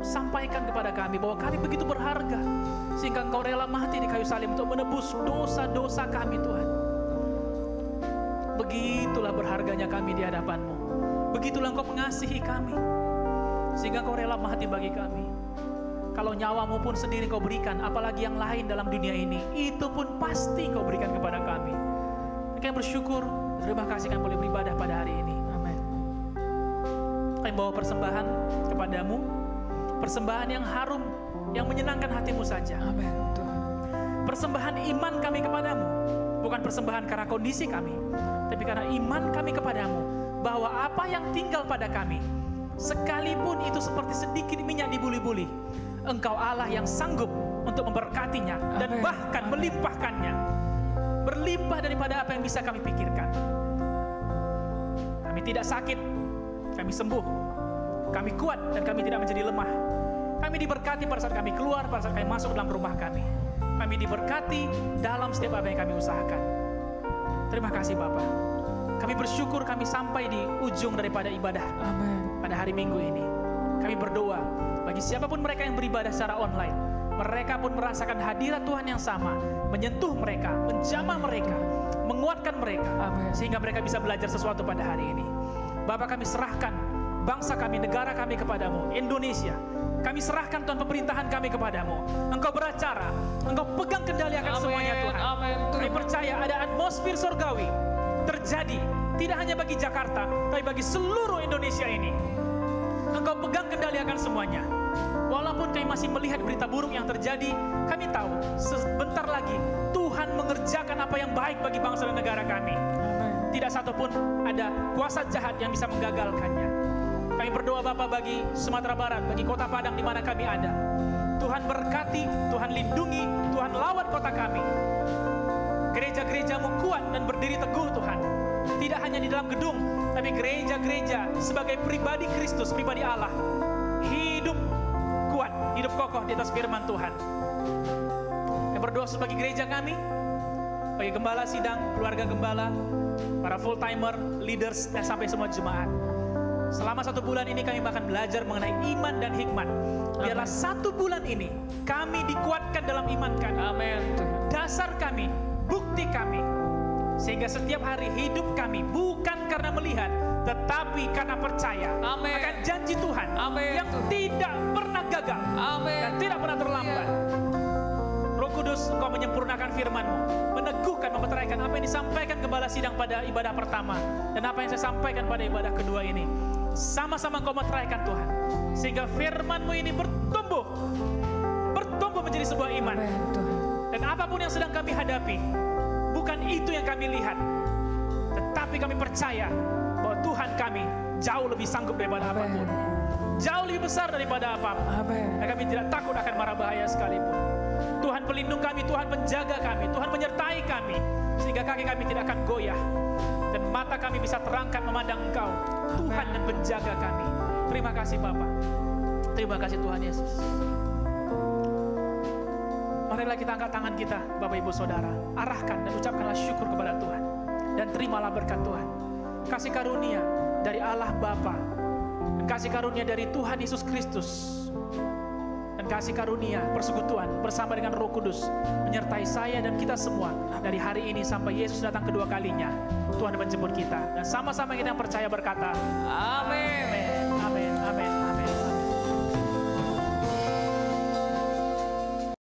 sampaikan kepada kami bahwa kami begitu berharga, sehingga Engkau rela mati di kayu salib untuk menebus dosa-dosa kami Tuhan. Begitulah berharganya kami di hadapan-Mu. Begitulah Engkau mengasihi kami, sehingga Kau rela mati bagi kami. Kalau nyawa-Mu pun sendiri Kau berikan, apalagi yang lain dalam dunia ini, itu pun pasti Kau berikan kepada kami. Kami bersyukur, terima kasih kami boleh beribadah pada hari ini. Amin. Kami bawa persembahan kepada-Mu, persembahan yang harum, yang menyenangkan hati-Mu saja. Amin Tuhan. Persembahan iman kami kepada-Mu, bukan persembahan karena kondisi kami, tapi karena iman kami kepada-Mu, bahwa apa yang tinggal pada kami, sekalipun itu seperti sedikit minyak di buli-buli, Engkau Allah yang sanggup untuk memberkatinya dan bahkan melimpahkannya, berlimpah daripada apa yang bisa kami pikirkan. Kami tidak sakit, kami sembuh, kami kuat dan kami tidak menjadi lemah. Kami diberkati pada saat kami keluar, pada saat kami masuk dalam rumah kami. Kami diberkati dalam setiap apa yang kami usahakan. Terima kasih Bapa. Kami bersyukur kami sampai di ujung daripada ibadah pada hari Minggu ini. Kami berdoa bagi siapapun mereka yang beribadah secara online, mereka pun merasakan hadirat Tuhan yang sama, menyentuh mereka, menjamah mereka, menguatkan mereka, sehingga mereka bisa belajar sesuatu pada hari ini. Bapa, kami serahkan bangsa kami, negara kami kepada-Mu, Indonesia. Kami serahkan Tuhan pemerintahan kami kepada-Mu. Engkau beracara, Engkau pegang kendali akan semuanya Tuhan. Kami percaya ada atmosfer surgawi terjadi, tidak hanya bagi Jakarta, tapi bagi seluruh Indonesia ini. Engkau pegang kendali akan semuanya. Walaupun kami masih melihat berita buruk yang terjadi, kami tahu sebentar lagi Tuhan mengerjakan apa yang baik bagi bangsa dan negara kami. Tidak satupun ada kuasa jahat yang bisa menggagalkannya. Kami berdoa Bapa bagi Sumatera Barat, bagi Kota Padang di mana kami ada. Tuhan berkati, Tuhan lindungi, Tuhan lawat kota kami. Gereja-gereja-Mu kuat dan berdiri teguh Tuhan. Tidak hanya di dalam gedung, tapi gereja-gereja sebagai pribadi Kristus, pribadi Allah, hidup kuat, hidup kokoh di atas firman Tuhan. Kami berdoa sebagai gereja kami, bagi gembala sidang, keluarga gembala, para full timer, leaders, dan sampai semua jemaat. Selama 1 bulan ini kami akan belajar mengenai iman dan hikmat. Biarlah 1 bulan ini kami dikuatkan dalam iman kami. Amin. Dasar kami, bukti kami, sehingga setiap hari hidup kami bukan karena melihat, tetapi karena percaya Amin. akan janji Tuhan Amin. yang tidak pernah gagal Amin. dan tidak pernah terlambat. Roh Kudus, Engkau menyempurnakan firman-Mu, meneguhkan, memeteraikan apa yang disampaikan Gembala Sidang pada ibadah pertama dan apa yang saya sampaikan pada ibadah kedua ini. Sama-sama Engkau meteraikan Tuhan, sehingga firman-Mu ini bertumbuh menjadi sebuah iman. Amin, Tuhan. Dan apapun yang sedang kami hadapi, bukan itu yang kami lihat, tetapi kami percaya bahwa Tuhan kami jauh lebih sanggup daripada apapun, jauh lebih besar daripada apapun. Amin. Dan kami tidak takut akan mara bahaya sekalipun. Tuhan pelindung kami, Tuhan penjaga kami, Tuhan menyertai kami, sehingga kaki kami tidak akan goyah dan mata kami bisa terangkat memandang Engkau, Tuhan dan penjaga kami. Terima kasih Bapa. Terima kasih Tuhan Yesus. Marilah kita angkat tangan kita, Bapak Ibu Saudara, arahkan dan ucapkanlah syukur kepada Tuhan, dan terimalah berkat Tuhan. Kasih karunia dari Allah Bapa, dan kasih karunia dari Tuhan Yesus Kristus, dan kasih karunia persekutuan bersama dengan Roh Kudus menyertai saya dan kita semua dari hari ini sampai Yesus datang kedua kalinya. Tuhan menjemput kita, dan sama-sama kita yang percaya berkata,